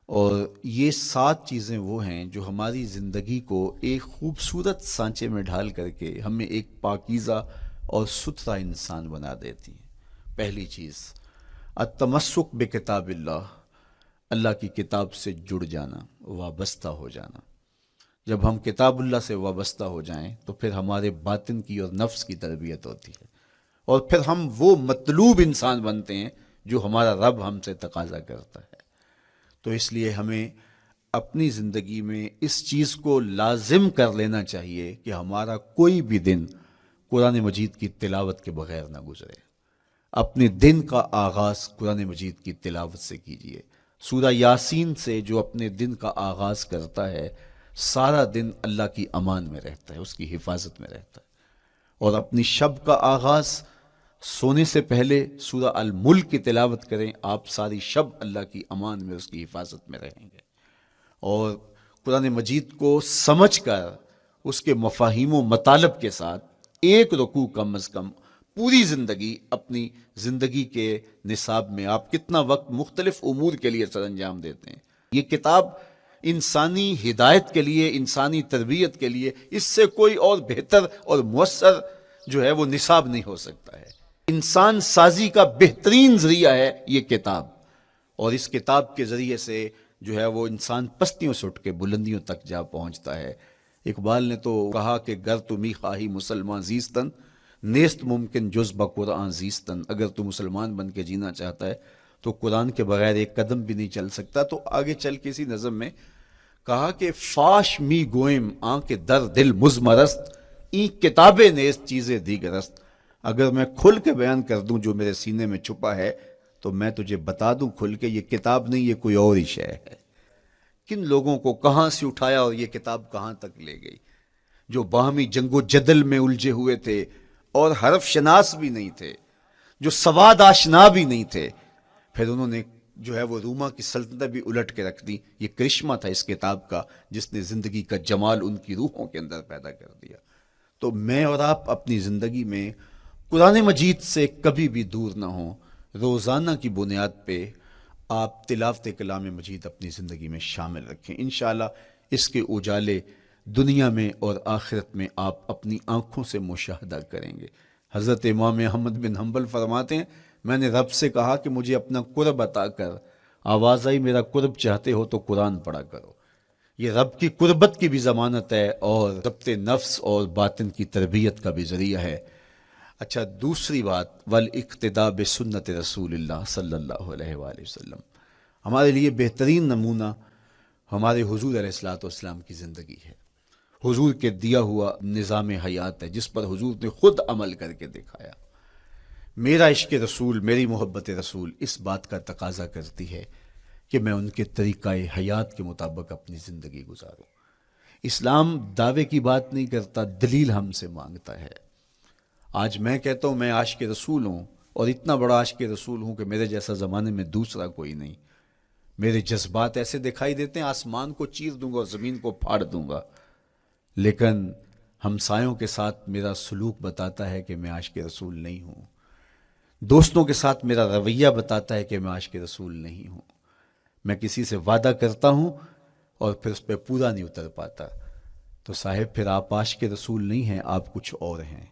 اور یہ 7 چیزیں وہ ہیں جو ہماری زندگی کو ایک خوبصورت سانچے میں ڈھال کر کے ہمیں ایک پاکیزہ اور ستھرا انسان بنا دیتی ہیں۔ پہلی چیز، التمسک بکتاب اللہ، اللہ کی کتاب سے جڑ جانا، وابستہ ہو جانا۔ جب ہم کتاب اللہ سے وابستہ ہو جائیں تو پھر ہمارے باطن کی اور نفس کی تربیت ہوتی ہے، اور پھر ہم وہ مطلوب انسان بنتے ہیں جو ہمارا رب ہم سے تقاضا کرتا ہے۔ تو اس لیے ہمیں اپنی زندگی میں اس چیز کو لازم کر لینا چاہیے کہ ہمارا کوئی بھی دن قرآن مجید کی تلاوت کے بغیر نہ گزرے۔ اپنے دن کا آغاز قرآن مجید کی تلاوت سے کیجیے۔ سورہ یاسین سے جو اپنے دن کا آغاز کرتا ہے، سارا دن اللہ کی امان میں رہتا ہے، اس کی حفاظت میں رہتا ہے، اور اپنی شب کا آغاز سونے سے پہلے سورہ الملک کی تلاوت کریں، آپ ساری شب اللہ کی امان میں، اس کی حفاظت میں رہیں گے۔ اور قرآن مجید کو سمجھ کر اس کے مفاہیم و مطالب کے ساتھ ایک رکوع کم از کم پوری زندگی، اپنی زندگی کے نصاب میں آپ کتنا وقت مختلف امور کے لیے سر انجام دیتے ہیں۔ یہ کتاب انسانی ہدایت کے لیے، انسانی تربیت کے لیے، اس سے کوئی اور بہتر اور مؤثر جو ہے وہ نصاب نہیں ہو سکتا ہے۔ انسان سازی کا بہترین ذریعہ ہے یہ کتاب، اور اس کتاب کے ذریعے سے جو ہے وہ انسان پستیوں سے اٹھ کے بلندیوں تک جا پہنچتا ہے۔ اقبال نے تو کہا کہ گر تمی خواہی مسلمان زیستن، نیست ممکن جز بقرآن زیستن۔ اگر تو مسلمان بن کے جینا چاہتا ہے تو قرآن کے بغیر ایک قدم بھی نہیں چل سکتا۔ تو آگے چل کے اسی نظم میں کہا کہ فاش می گوئم آنکھ در دل مزمرست، این کتابیں نیست چیزیں دیگرست۔ اگر میں کھل کے بیان کر دوں جو میرے سینے میں چھپا ہے تو میں تجھے بتا دوں کھل کے یہ کتاب نہیں، یہ کوئی اور ہی شے ہے۔ کن لوگوں کو کہاں سے اٹھایا اور یہ کتاب کہاں تک لے گئی، جو باہمی جنگ و جدل میں الجھے ہوئے تھے اور حرف شناس بھی نہیں تھے، جو سواد آشنا بھی نہیں تھے، پھر انہوں نے جو ہے وہ روما کی سلطنت بھی الٹ کے رکھ دی۔ یہ کرشمہ تھا اس کتاب کا، جس نے زندگی کا جمال ان کی روحوں کے اندر پیدا کر دیا۔ تو میں اور آپ اپنی زندگی میں قرآن مجید سے کبھی بھی دور نہ ہوں، روزانہ کی بنیاد پہ آپ تلاوت کلام مجید اپنی زندگی میں شامل رکھیں۔ انشاءاللہ اس کے اجالے دنیا میں اور آخرت میں آپ اپنی آنکھوں سے مشاہدہ کریں گے۔ حضرت امام احمد بن حنبل فرماتے ہیں، میں نے رب سے کہا کہ مجھے اپنا قرب عطا کر، آواز آئی میرا قرب چاہتے ہو تو قرآن پڑھا کرو۔ یہ رب کی قربت کی بھی ضمانت ہے اور ضبط نفس اور باطن کی تربیت کا بھی ذریعہ ہے۔ اچھا، دوسری بات، والاقتداء بسنت رسول اللہ صلی اللہ علیہ وآلہ وسلم۔ ہمارے لیے بہترین نمونہ ہمارے حضور علیہ الصلوۃ والسلام کی زندگی ہے، حضور کے دیا ہوا نظام حیات ہے جس پر حضور نے خود عمل کر کے دکھایا۔ میرا عشق رسول، میری محبت رسول اس بات کا تقاضا کرتی ہے کہ میں ان کے طریقہ حیات کے مطابق اپنی زندگی گزاروں۔ اسلام دعوے کی بات نہیں کرتا، دلیل ہم سے مانگتا ہے۔ آج میں کہتا ہوں میں عاشق رسول ہوں، اور اتنا بڑا عاشق رسول ہوں کہ میرے جیسا زمانے میں دوسرا کوئی نہیں۔ میرے جذبات ایسے دکھائی دیتے ہیں، آسمان کو چیر دوں گا اور زمین کو پھاڑ دوں گا، لیکن ہمسایوں کے ساتھ میرا سلوک بتاتا ہے کہ میں عاشق رسول نہیں ہوں۔ دوستوں کے ساتھ میرا رویہ بتاتا ہے کہ میں عاشق رسول نہیں ہوں۔ میں کسی سے وعدہ کرتا ہوں اور پھر اس پہ پورا نہیں اتر پاتا، تو صاحب پھر آپ عاشق رسول نہیں ہیں، آپ کچھ اور ہیں۔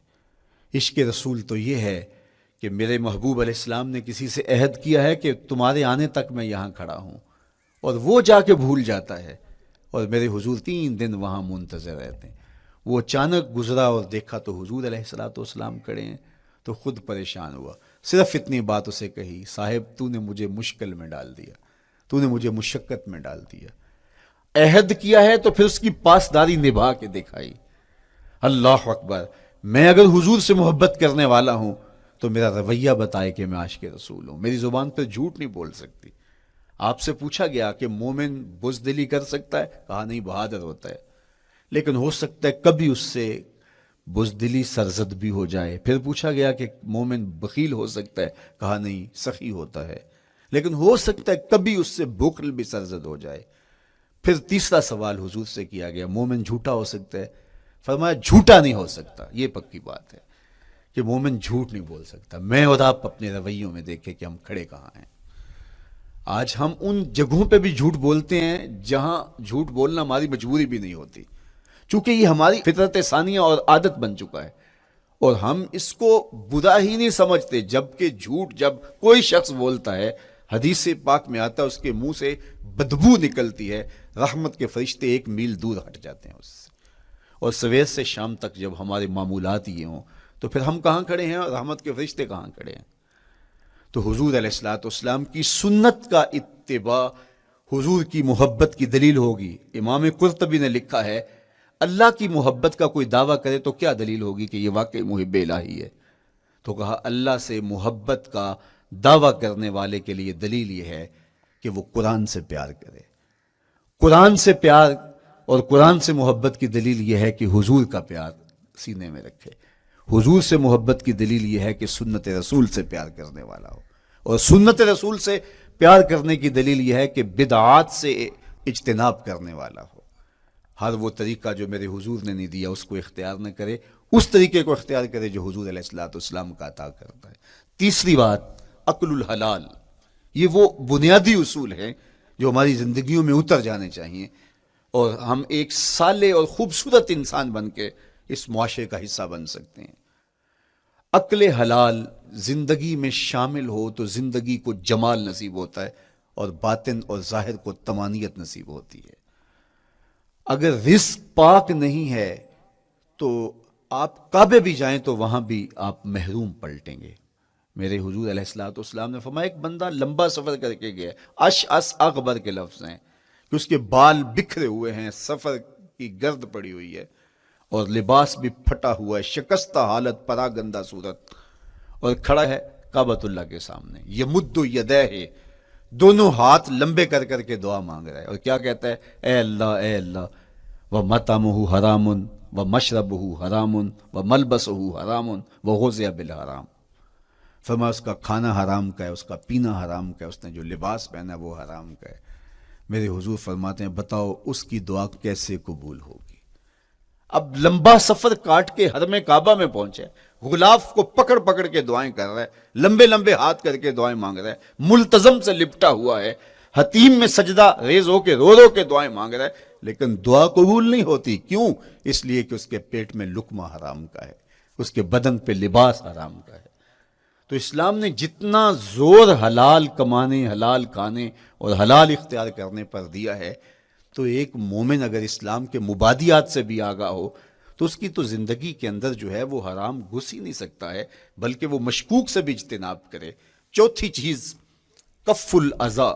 عشق رسول تو یہ ہے کہ میرے محبوب علیہ السلام نے کسی سے عہد کیا ہے کہ تمہارے آنے تک میں یہاں کھڑا ہوں، اور وہ جا کے بھول جاتا ہے، اور میرے حضور 3 دن وہاں منتظر رہتے ہیں۔ وہ اچانک گزرا اور دیکھا تو حضور علیہ الصلوۃ والسلام کھڑے ہیں، تو خود پریشان ہوا، صرف اتنی بات اسے کہی، صاحب تو نے مجھے مشکل میں ڈال دیا، تو نے مجھے مشقت میں ڈال دیا۔ عہد کیا ہے تو پھر اس کی پاسداری نبھا کے دکھائی۔ اللہ اکبر! میں اگر حضور سے محبت کرنے والا ہوں تو میرا رویہ بتائے کہ میں عاشق رسول ہوں۔ میری زبان پہ جھوٹ نہیں بول سکتی۔ آپ سے پوچھا گیا کہ مومن بزدلی کر سکتا ہے؟ کہا نہیں، بہادر ہوتا ہے، لیکن ہو سکتا ہے کبھی اس سے بزدلی سرزد بھی ہو جائے۔ پھر پوچھا گیا کہ مومن بخیل ہو سکتا ہے؟ کہا نہیں، سخی ہوتا ہے، لیکن ہو سکتا ہے کبھی اس سے بخل بھی سرزد ہو جائے۔ پھر تیسرا سوال حضور سے کیا گیا، مومن جھوٹا ہو سکتا ہے؟ فرمایا جھوٹا نہیں ہو سکتا، یہ پکی بات ہے کہ مومن جھوٹ نہیں بول سکتا۔ میں اور آپ اپنے رویوں میں دیکھیں کہ ہم کھڑے کہاں ہیں۔ آج ہم ان جگہوں پہ بھی جھوٹ بولتے ہیں جہاں جھوٹ بولنا ہماری مجبوری بھی نہیں ہوتی، چونکہ یہ ہماری فطرت ثانیہ اور عادت بن چکا ہے، اور ہم اس کو برا ہی نہیں سمجھتے۔ جبکہ جھوٹ جب کوئی شخص بولتا ہے، حدیث پاک میں آتا ہے اس کے منہ سے بدبو نکلتی ہے، رحمت کے فرشتے 1 میل دور ہٹ جاتے ہیں اس سے۔ اور سویر سے شام تک جب ہمارے معمولات یہ ہوں تو پھر ہم کہاں کھڑے ہیں اور رحمت کے فرشتے کہاں کھڑے ہیں؟ تو حضور علیہ الصلوۃ والسلام کی سنت کا اتباع حضور کی محبت کی دلیل ہوگی۔ امام قرطبی نے لکھا ہے، اللہ کی محبت کا کوئی دعویٰ کرے تو کیا دلیل ہوگی کہ یہ واقعی محب الہی ہے؟ تو کہا اللہ سے محبت کا دعویٰ کرنے والے کے لیے دلیل یہ ہے کہ وہ قرآن سے پیار کرے۔ قرآن سے پیار اور قرآن سے محبت کی دلیل یہ ہے کہ حضور کا پیار سینے میں رکھے. حضور سے محبت کی دلیل یہ ہے کہ سنت رسول سے پیار کرنے والا ہو. اور سنت رسول سے پیار کرنے کی دلیل یہ ہے کہ بدعات سے اجتناب کرنے والا ہو. ہر وہ طریقہ جو میرے حضور نے نہیں دیا اس کو اختیار نہ کرے، اس طریقے کو اختیار کرے جو حضور علیہ السلام کا عطا کرتا ہے. تیسری بات، عقل الحلال. یہ وہ بنیادی اصول ہیں جو ہماری زندگیوں میں اتر جانے چاہیے اور ہم ایک صالح اور خوبصورت انسان بن کے اس معاشرے کا حصہ بن سکتے ہیں. عقل حلال زندگی میں شامل ہو تو زندگی کو جمال نصیب ہوتا ہے اور باطن اور ظاہر کو طمانینت نصیب ہوتی ہے. اگر رزق پاک نہیں ہے تو آپ کعبے بھی جائیں تو وہاں بھی آپ محروم پلٹیں گے. میرے حضور علیہ السلام نے فرمایا ایک بندہ لمبا سفر کر کے گیا، اشعث اغبر کے لفظ ہیں کہ اس کے بال بکھرے ہوئے ہیں، سفر کی گرد پڑی ہوئی ہے اور لباس بھی پھٹا ہوا ہے، شکستہ حالت، پراگندہ صورت، اور کھڑا ہے کعبۃ اللہ کے سامنے. یمد یدیہ، دونوں ہاتھ لمبے کر کر کے دعا مانگ رہا ہے اور کیا کہتا ہے؟ اے اللہ ومطعمہ حرام ومشربہ حرام وملبسہ حرام وغذی بالحرام. فرمایا اس کا کھانا حرام کا ہے، اس کا پینا حرام کا ہے، اس نے جو لباس پہنا ہے وہ حرام کا ہے. میرے حضور فرماتے ہیں بتاؤ اس کی دعا کیسے قبول ہوگی؟ اب لمبا سفر کاٹ کے حرم کعبہ میں پہنچے، غلاف کو پکڑ پکڑ کے دعائیں کر رہا ہے، لمبے لمبے ہاتھ کر کے دعائیں مانگ رہا ہے، ملتزم سے لپٹا ہوا ہے، حتیم میں سجدہ ریز ہو کے رو رو کے دعائیں مانگ رہا ہے، لیکن دعا قبول نہیں ہوتی. کیوں؟ اس لیے کہ اس کے پیٹ میں لقمہ حرام کا ہے، اس کے بدن پہ لباس حرام کا ہے. تو اسلام نے جتنا زور حلال کمانے، حلال کھانے اور حلال اختیار کرنے پر دیا ہے، تو ایک مومن اگر اسلام کے مبادیات سے بھی آگاہ ہو تو اس کی تو زندگی کے اندر جو ہے وہ حرام گھس ہی نہیں سکتا ہے، بلکہ وہ مشکوک سے بھی اجتناب کرے. چوتھی چیز، کف الاذی.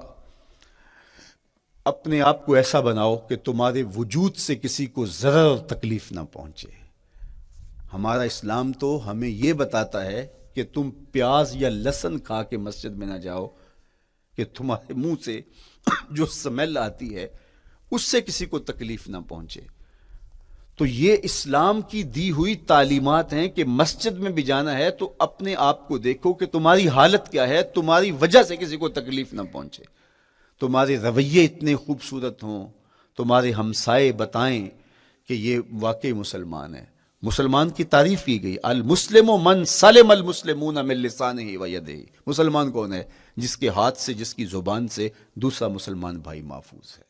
اپنے آپ کو ایسا بناؤ کہ تمہارے وجود سے کسی کو ضرر اور تکلیف نہ پہنچے. ہمارا اسلام تو ہمیں یہ بتاتا ہے کہ تم پیاز یا لہسن کھا کے مسجد میں نہ جاؤ کہ تمہارے منہ سے جو سمیل آتی ہے اس سے کسی کو تکلیف نہ پہنچے. تو یہ اسلام کی دی ہوئی تعلیمات ہیں کہ مسجد میں بھی جانا ہے تو اپنے آپ کو دیکھو کہ تمہاری حالت کیا ہے، تمہاری وجہ سے کسی کو تکلیف نہ پہنچے. تمہارے رویے اتنے خوبصورت ہوں، تمہارے ہمسائے بتائیں کہ یہ واقعی مسلمان ہے. مسلمان کی تعریف کی گئی، المسلم من سلم المسلمون من لسانہ و یدہ. مسلمان کون ہے؟ جس کے ہاتھ سے، جس کی زبان سے دوسرا مسلمان بھائی محفوظ ہے،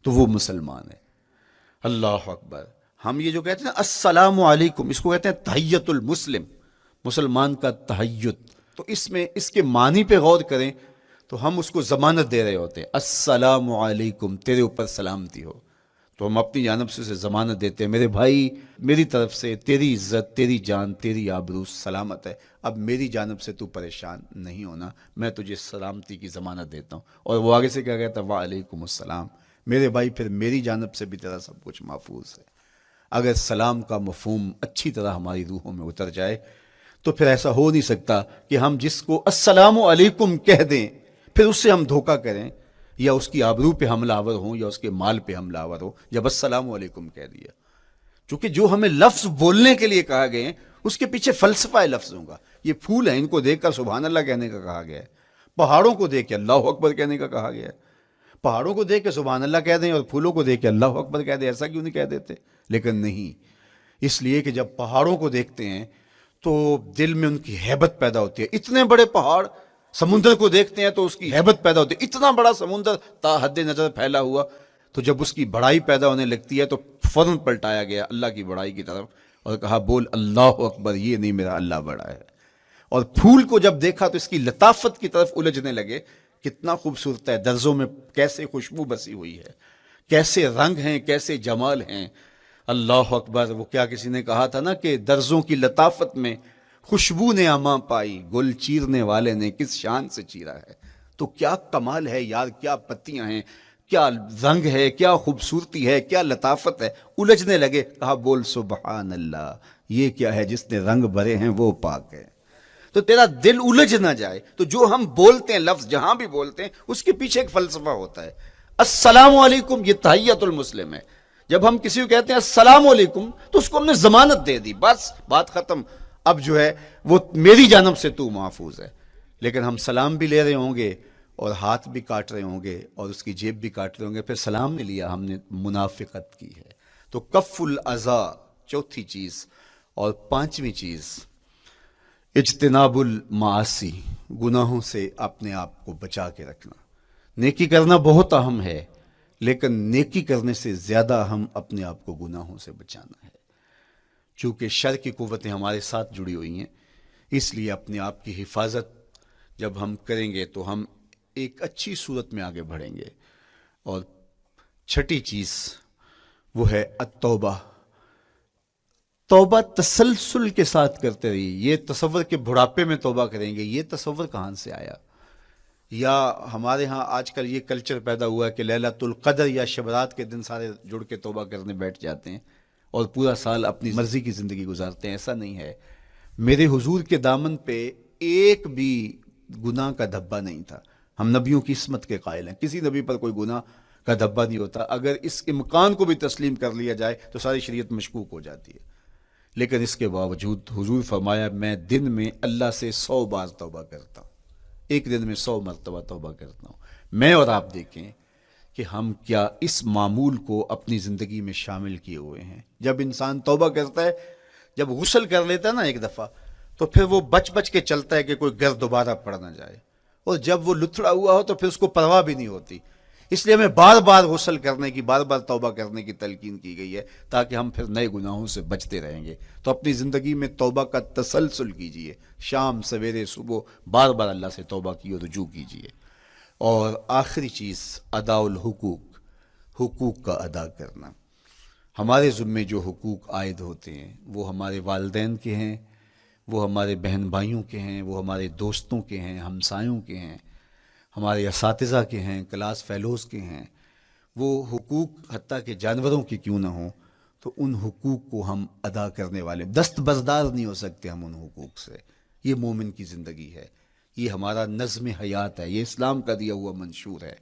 تو وہ مسلمان ہے. اللہ اکبر. ہم یہ جو کہتے ہیں السلام علیکم، اس کو کہتے ہیں تحیت المسلم، مسلمان کا تحیت. تو اس میں اس کے معنی پہ غور کریں تو ہم اس کو ضمانت دے رہے ہوتے ہیں، السلام علیکم، تیرے اوپر سلامتی ہو. تو ہم اپنی جانب سے اسے ضمانت دیتے ہیں، میرے بھائی میری طرف سے تیری عزت، تیری جان، تیری آبرو سلامت ہے، اب میری جانب سے تو پریشان نہیں ہونا، میں تجھے سلامتی کی ضمانت دیتا ہوں. اور وہ آگے سے کیا کہتا ہے؟ وعلیکم السلام. میرے بھائی پھر میری جانب سے بھی تیرا سب کچھ محفوظ ہے. اگر سلام کا مفہوم اچھی طرح ہماری روحوں میں اتر جائے تو پھر ایسا ہو نہیں سکتا کہ ہم جس کو السلام علیکم کہہ دیں پھر اس سے ہم دھوکہ کریں یا اس کی آبرو پہ حملہ آور ہوں یا اس کے مال پہ حملہ آور ہو جب السلام علیکم کہہ دیا. چونکہ جو ہمیں لفظ بولنے کے لیے کہا گئے ہیں اس کے پیچھے فلسفہ ہے لفظوں کا. یہ پھول ہیں، ان کو دیکھ کر سبحان اللہ کہنے کا کہا گیا ہے. پہاڑوں کو دیکھ کے اللہ اکبر کہنے کا کہا گیا ہے. پہاڑوں کو دیکھ کے سبحان اللہ کہہ دیں اور پھولوں کو دیکھ کے اللہ اکبر کہہ دیں، ایسا کیوں نہیں کہہ دیتے؟ لیکن نہیں، اس لیے کہ جب پہاڑوں کو دیکھتے ہیں تو دل میں ان کی ہیبت پیدا ہوتی ہے. اتنے بڑے پہاڑ، سمندر کو دیکھتے ہیں تو اس کی ہیبت پیدا ہوتی ہے. اتنا بڑا سمندر تا حد نظر پھیلا ہوا، تو جب اس کی بڑائی پیدا ہونے لگتی ہے تو فوراً پلٹایا گیا اللہ کی بڑائی کی طرف اور کہا بول اللہ اکبر، یہ نہیں میرا اللہ بڑا ہے. اور پھول کو جب دیکھا تو اس کی لطافت کی طرف الجھنے لگے، کتنا خوبصورت ہے، درزوں میں کیسے خوشبو بسی ہوئی ہے، کیسے رنگ ہیں، کیسے جمال ہیں. اللہ اکبر. وہ کیا کسی نے کہا تھا نا کہ درزوں کی لطافت میں خوشبو نے اماں پائی، گل چیرنے والے نے کس شان سے چیرا ہے. تو کیا کمال ہے یار، کیا پتیاں ہیں، کیا رنگ ہے، کیا خوبصورتی ہے، کیا لطافت ہے. الجھنے لگے، کہا بول سبحان اللہ، یہ کیا ہے، جس نے رنگ بھرے ہیں وہ پاک ہے. تو تیرا دل الجھ نہ جائے تو جو ہم بولتے ہیں لفظ جہاں بھی بولتے ہیں اس کے پیچھے ایک فلسفہ ہوتا ہے. السلام علیکم یہ تحیت المسلم ہے. جب ہم کسی کو کہتے ہیں السلام علیکم تو اس کو ہم نے ضمانت دے دی، بس بات ختم، اب جو ہے وہ میری جانب سے تو محفوظ ہے۔ لیکن ہم سلام بھی لے رہے ہوں گے اور ہاتھ بھی کاٹ رہے ہوں گے اور اس کی جیب بھی کاٹ رہے ہوں گے، پھر سلام نہیں لیا، ہم نے منافقت کی ہے۔ تو کف الاذی چوتھی چیز، اور پانچویں چیز اجتناب المعاصی، گناہوں سے اپنے آپ کو بچا کے رکھنا۔ نیکی کرنا بہت اہم ہے، لیکن نیکی کرنے سے زیادہ ہم اپنے آپ کو گناہوں سے بچانا ہے۔ چونکہ شر کی قوتیں ہمارے ساتھ جڑی ہوئی ہیں، اس لیے اپنے آپ کی حفاظت جب ہم کریں گے تو ہم ایک اچھی صورت میں آگے بڑھیں گے۔ اور چھٹی چیز وہ ہے التوبہ، توبہ تسلسل کے ساتھ کرتے رہیے۔ یہ تصور کہ بڑھاپے میں توبہ کریں گے، یہ تصور کہاں سے آیا؟ یا ہمارے ہاں آج کل یہ کلچر پیدا ہوا ہے کہ لیلۃ القدر یا شبرات کے دن سارے جڑ کے توبہ کرنے بیٹھ جاتے ہیں اور پورا سال اپنی مرضی کی زندگی گزارتے ہیں۔ ایسا نہیں ہے۔ میرے حضور کے دامن پہ ایک بھی گناہ کا دھبا نہیں تھا۔ ہم نبیوں کی عصمت کے قائل ہیں، کسی نبی پر کوئی گناہ کا دھبا نہیں ہوتا۔ اگر اس امکان کو بھی تسلیم کر لیا جائے تو ساری شریعت مشکوک ہو جاتی ہے، لیکن اس کے باوجود حضور فرمایا میں دن میں اللہ سے 100 بار توبہ کرتا ہوں، ایک دن میں 100 مرتبہ توبہ کرتا ہوں۔ میں اور آپ دیکھیں کہ ہم کیا اس معمول کو اپنی زندگی میں شامل کیے ہوئے ہیں۔ جب انسان توبہ کرتا ہے، جب غسل کر لیتا ہے نا ایک دفعہ، تو پھر وہ بچ بچ کے چلتا ہے کہ کوئی گرد دوبارہ پڑ نہ جائے، اور جب وہ لتھڑا ہوا ہو تو پھر اس کو پرواہ بھی نہیں ہوتی۔ اس لیے ہمیں بار بار غسل کرنے کی، بار بار توبہ کرنے کی تلقین کی گئی ہے، تاکہ ہم پھر نئے گناہوں سے بچتے رہیں گے۔ تو اپنی زندگی میں توبہ کا تسلسل کیجئے، شام سویرے صبح بار بار اللہ سے توبہ کی اور رجوع کیجئے۔ اور آخری چیز ادا الحقوق، حقوق کا ادا کرنا۔ ہمارے ذمے جو حقوق عائد ہوتے ہیں وہ ہمارے والدین کے ہیں، وہ ہمارے بہن بھائیوں کے ہیں، وہ ہمارے دوستوں کے ہیں، ہمسایوں کے ہیں، ہمارے اساتذہ کے ہیں، کلاس فیلوز کے ہیں۔ وہ حقوق حتیٰ کہ جانوروں کے کیوں نہ ہوں، تو ان حقوق کو ہم ادا کرنے والے، دست بردار نہیں ہو سکتے ہم ان حقوق سے۔ یہ مومن کی زندگی ہے، یہ ہمارا نظم حیات ہے، یہ اسلام کا دیا ہوا منشور ہے،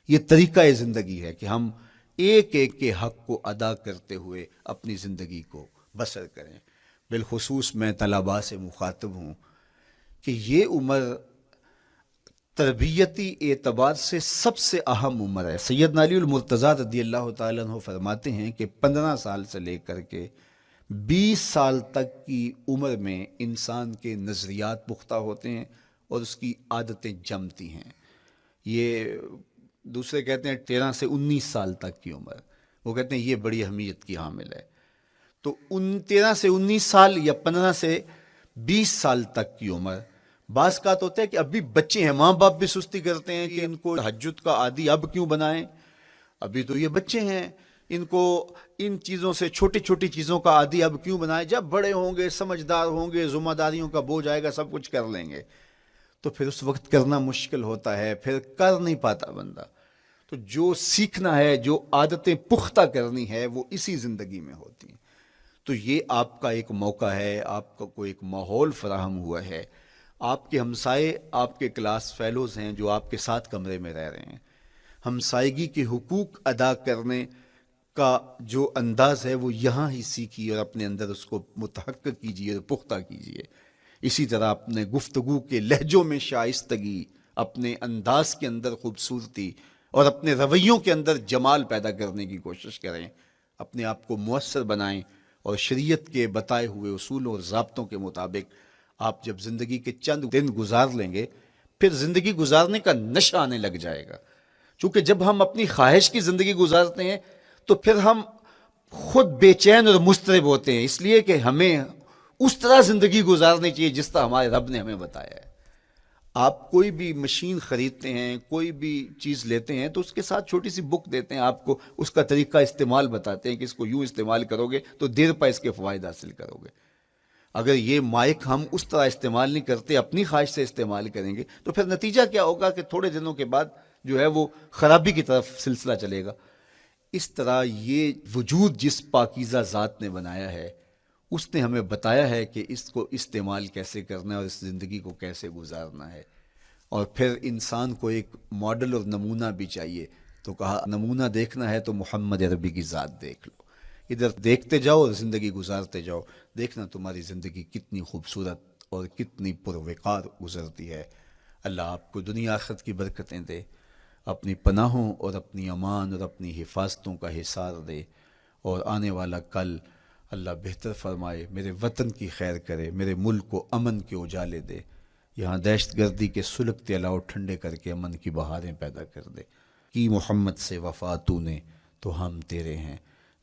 یہ طریقہ زندگی ہے کہ ہم ایک ایک کے حق کو ادا کرتے ہوئے اپنی زندگی کو بسر کریں۔ بالخصوص میں طلباء سے مخاطب ہوں کہ یہ عمر تربیتی اعتبار سے سب سے اہم عمر ہے۔ سیدنا علی المرتضیٰ رضی اللہ تعالیٰ عنہ فرماتے ہیں کہ 15 سال سے لے کر کے 20 سال تک کی عمر میں انسان کے نظریات پختہ ہوتے ہیں اور اس کی عادتیں جمتی ہیں۔ یہ دوسرے کہتے ہیں 13 سے 19 سال تک کی عمر، وہ کہتے ہیں یہ بڑی اہمیت کی حامل ہے۔ تو 13 سے 19 سال یا 15 سے 20 سال تک کی عمر، بعض کا تو ہوتا ہے کہ ابھی بچے ہیں، ماں باپ بھی سستی کرتے ہیں کہ ان کو تہجد کا عادی اب کیوں بنائیں، ابھی تو یہ بچے ہیں، ان کو ان چیزوں سے، چھوٹی چھوٹی چیزوں کا عادی اب کیوں بنائیں، جب بڑے ہوں گے، سمجھدار ہوں گے، ذمہ داریوں کا بوجھ آئے گا، سب کچھ کر لیں گے۔ تو پھر اس وقت کرنا مشکل ہوتا ہے، پھر کر نہیں پاتا بندہ۔ تو جو سیکھنا ہے، جو عادتیں پختہ کرنی ہے، وہ اسی زندگی میں ہوتی ہیں۔ تو یہ آپ کا ایک موقع ہے، آپ کو ایک ماحول فراہم ہوا ہے۔ آپ کے ہمسائے آپ کے کلاس فیلوز ہیں جو آپ کے ساتھ کمرے میں رہ رہے ہیں۔ ہمسائیگی کے حقوق ادا کرنے کا جو انداز ہے وہ یہاں ہی سیکھیے اور اپنے اندر اس کو متحقق کیجیے اور پختہ کیجیے۔ اسی طرح اپنے گفتگو کے لہجوں میں شائستگی، اپنے انداز کے اندر خوبصورتی اور اپنے رویوں کے اندر جمال پیدا کرنے کی کوشش کریں۔ اپنے آپ کو مؤثر بنائیں اور شریعت کے بتائے ہوئے اصولوں اور ضابطوں کے مطابق آپ جب زندگی کے چند دن گزار لیں گے، پھر زندگی گزارنے کا نشہ آنے لگ جائے گا۔ چونکہ جب ہم اپنی خواہش کی زندگی گزارتے ہیں تو پھر ہم خود بے چین اور مضطرب ہوتے ہیں، اس لیے کہ ہمیں اس طرح زندگی گزارنی چاہیے جس طرح ہمارے رب نے ہمیں بتایا ہے۔ آپ کوئی بھی مشین خریدتے ہیں، کوئی بھی چیز لیتے ہیں تو اس کے ساتھ چھوٹی سی بک دیتے ہیں آپ کو، اس کا طریقہ استعمال بتاتے ہیں کہ اس کو یوں استعمال کرو گے تو دیر پا اس کے فوائد حاصل کرو گے۔ اگر یہ مائک ہم اس طرح استعمال نہیں کرتے، اپنی خواہش سے استعمال کریں گے تو پھر نتیجہ کیا ہوگا کہ تھوڑے دنوں کے بعد جو ہے وہ خرابی کی طرف سلسلہ چلے گا۔ اس طرح یہ وجود جس پاکیزہ ذات نے بنایا ہے، اس نے ہمیں بتایا ہے کہ اس کو استعمال کیسے کرنا ہے اور اس زندگی کو کیسے گزارنا ہے۔ اور پھر انسان کو ایک ماڈل اور نمونہ بھی چاہیے تو کہا نمونہ دیکھنا ہے تو محمد عربی کی ذات دیکھ لو، ادھر دیکھتے جاؤ اور زندگی گزارتے جاؤ، دیکھنا تمہاری زندگی کتنی خوبصورت اور کتنی پروقار گزرتی ہے۔ اللہ آپ کو دنیا آخرت کی برکتیں دے، اپنی پناہوں اور اپنی امان اور اپنی حفاظتوں کا حصار دے، اور آنے والا کل اللہ بہتر فرمائے، میرے وطن کی خیر کرے، میرے ملک کو امن کے اجالے دے، یہاں دہشت گردی کے سلگتے الاؤ ٹھنڈے کر کے امن کی بہاریں پیدا کر دے۔ کی محمد سے وفا تو نے تو ہم تیرے ہیں،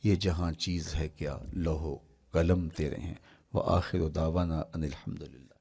یہ جہاں چیز ہے کیا لوح و قلم تیرے ہیں۔ وآخر دعوانا ان الحمدللہ۔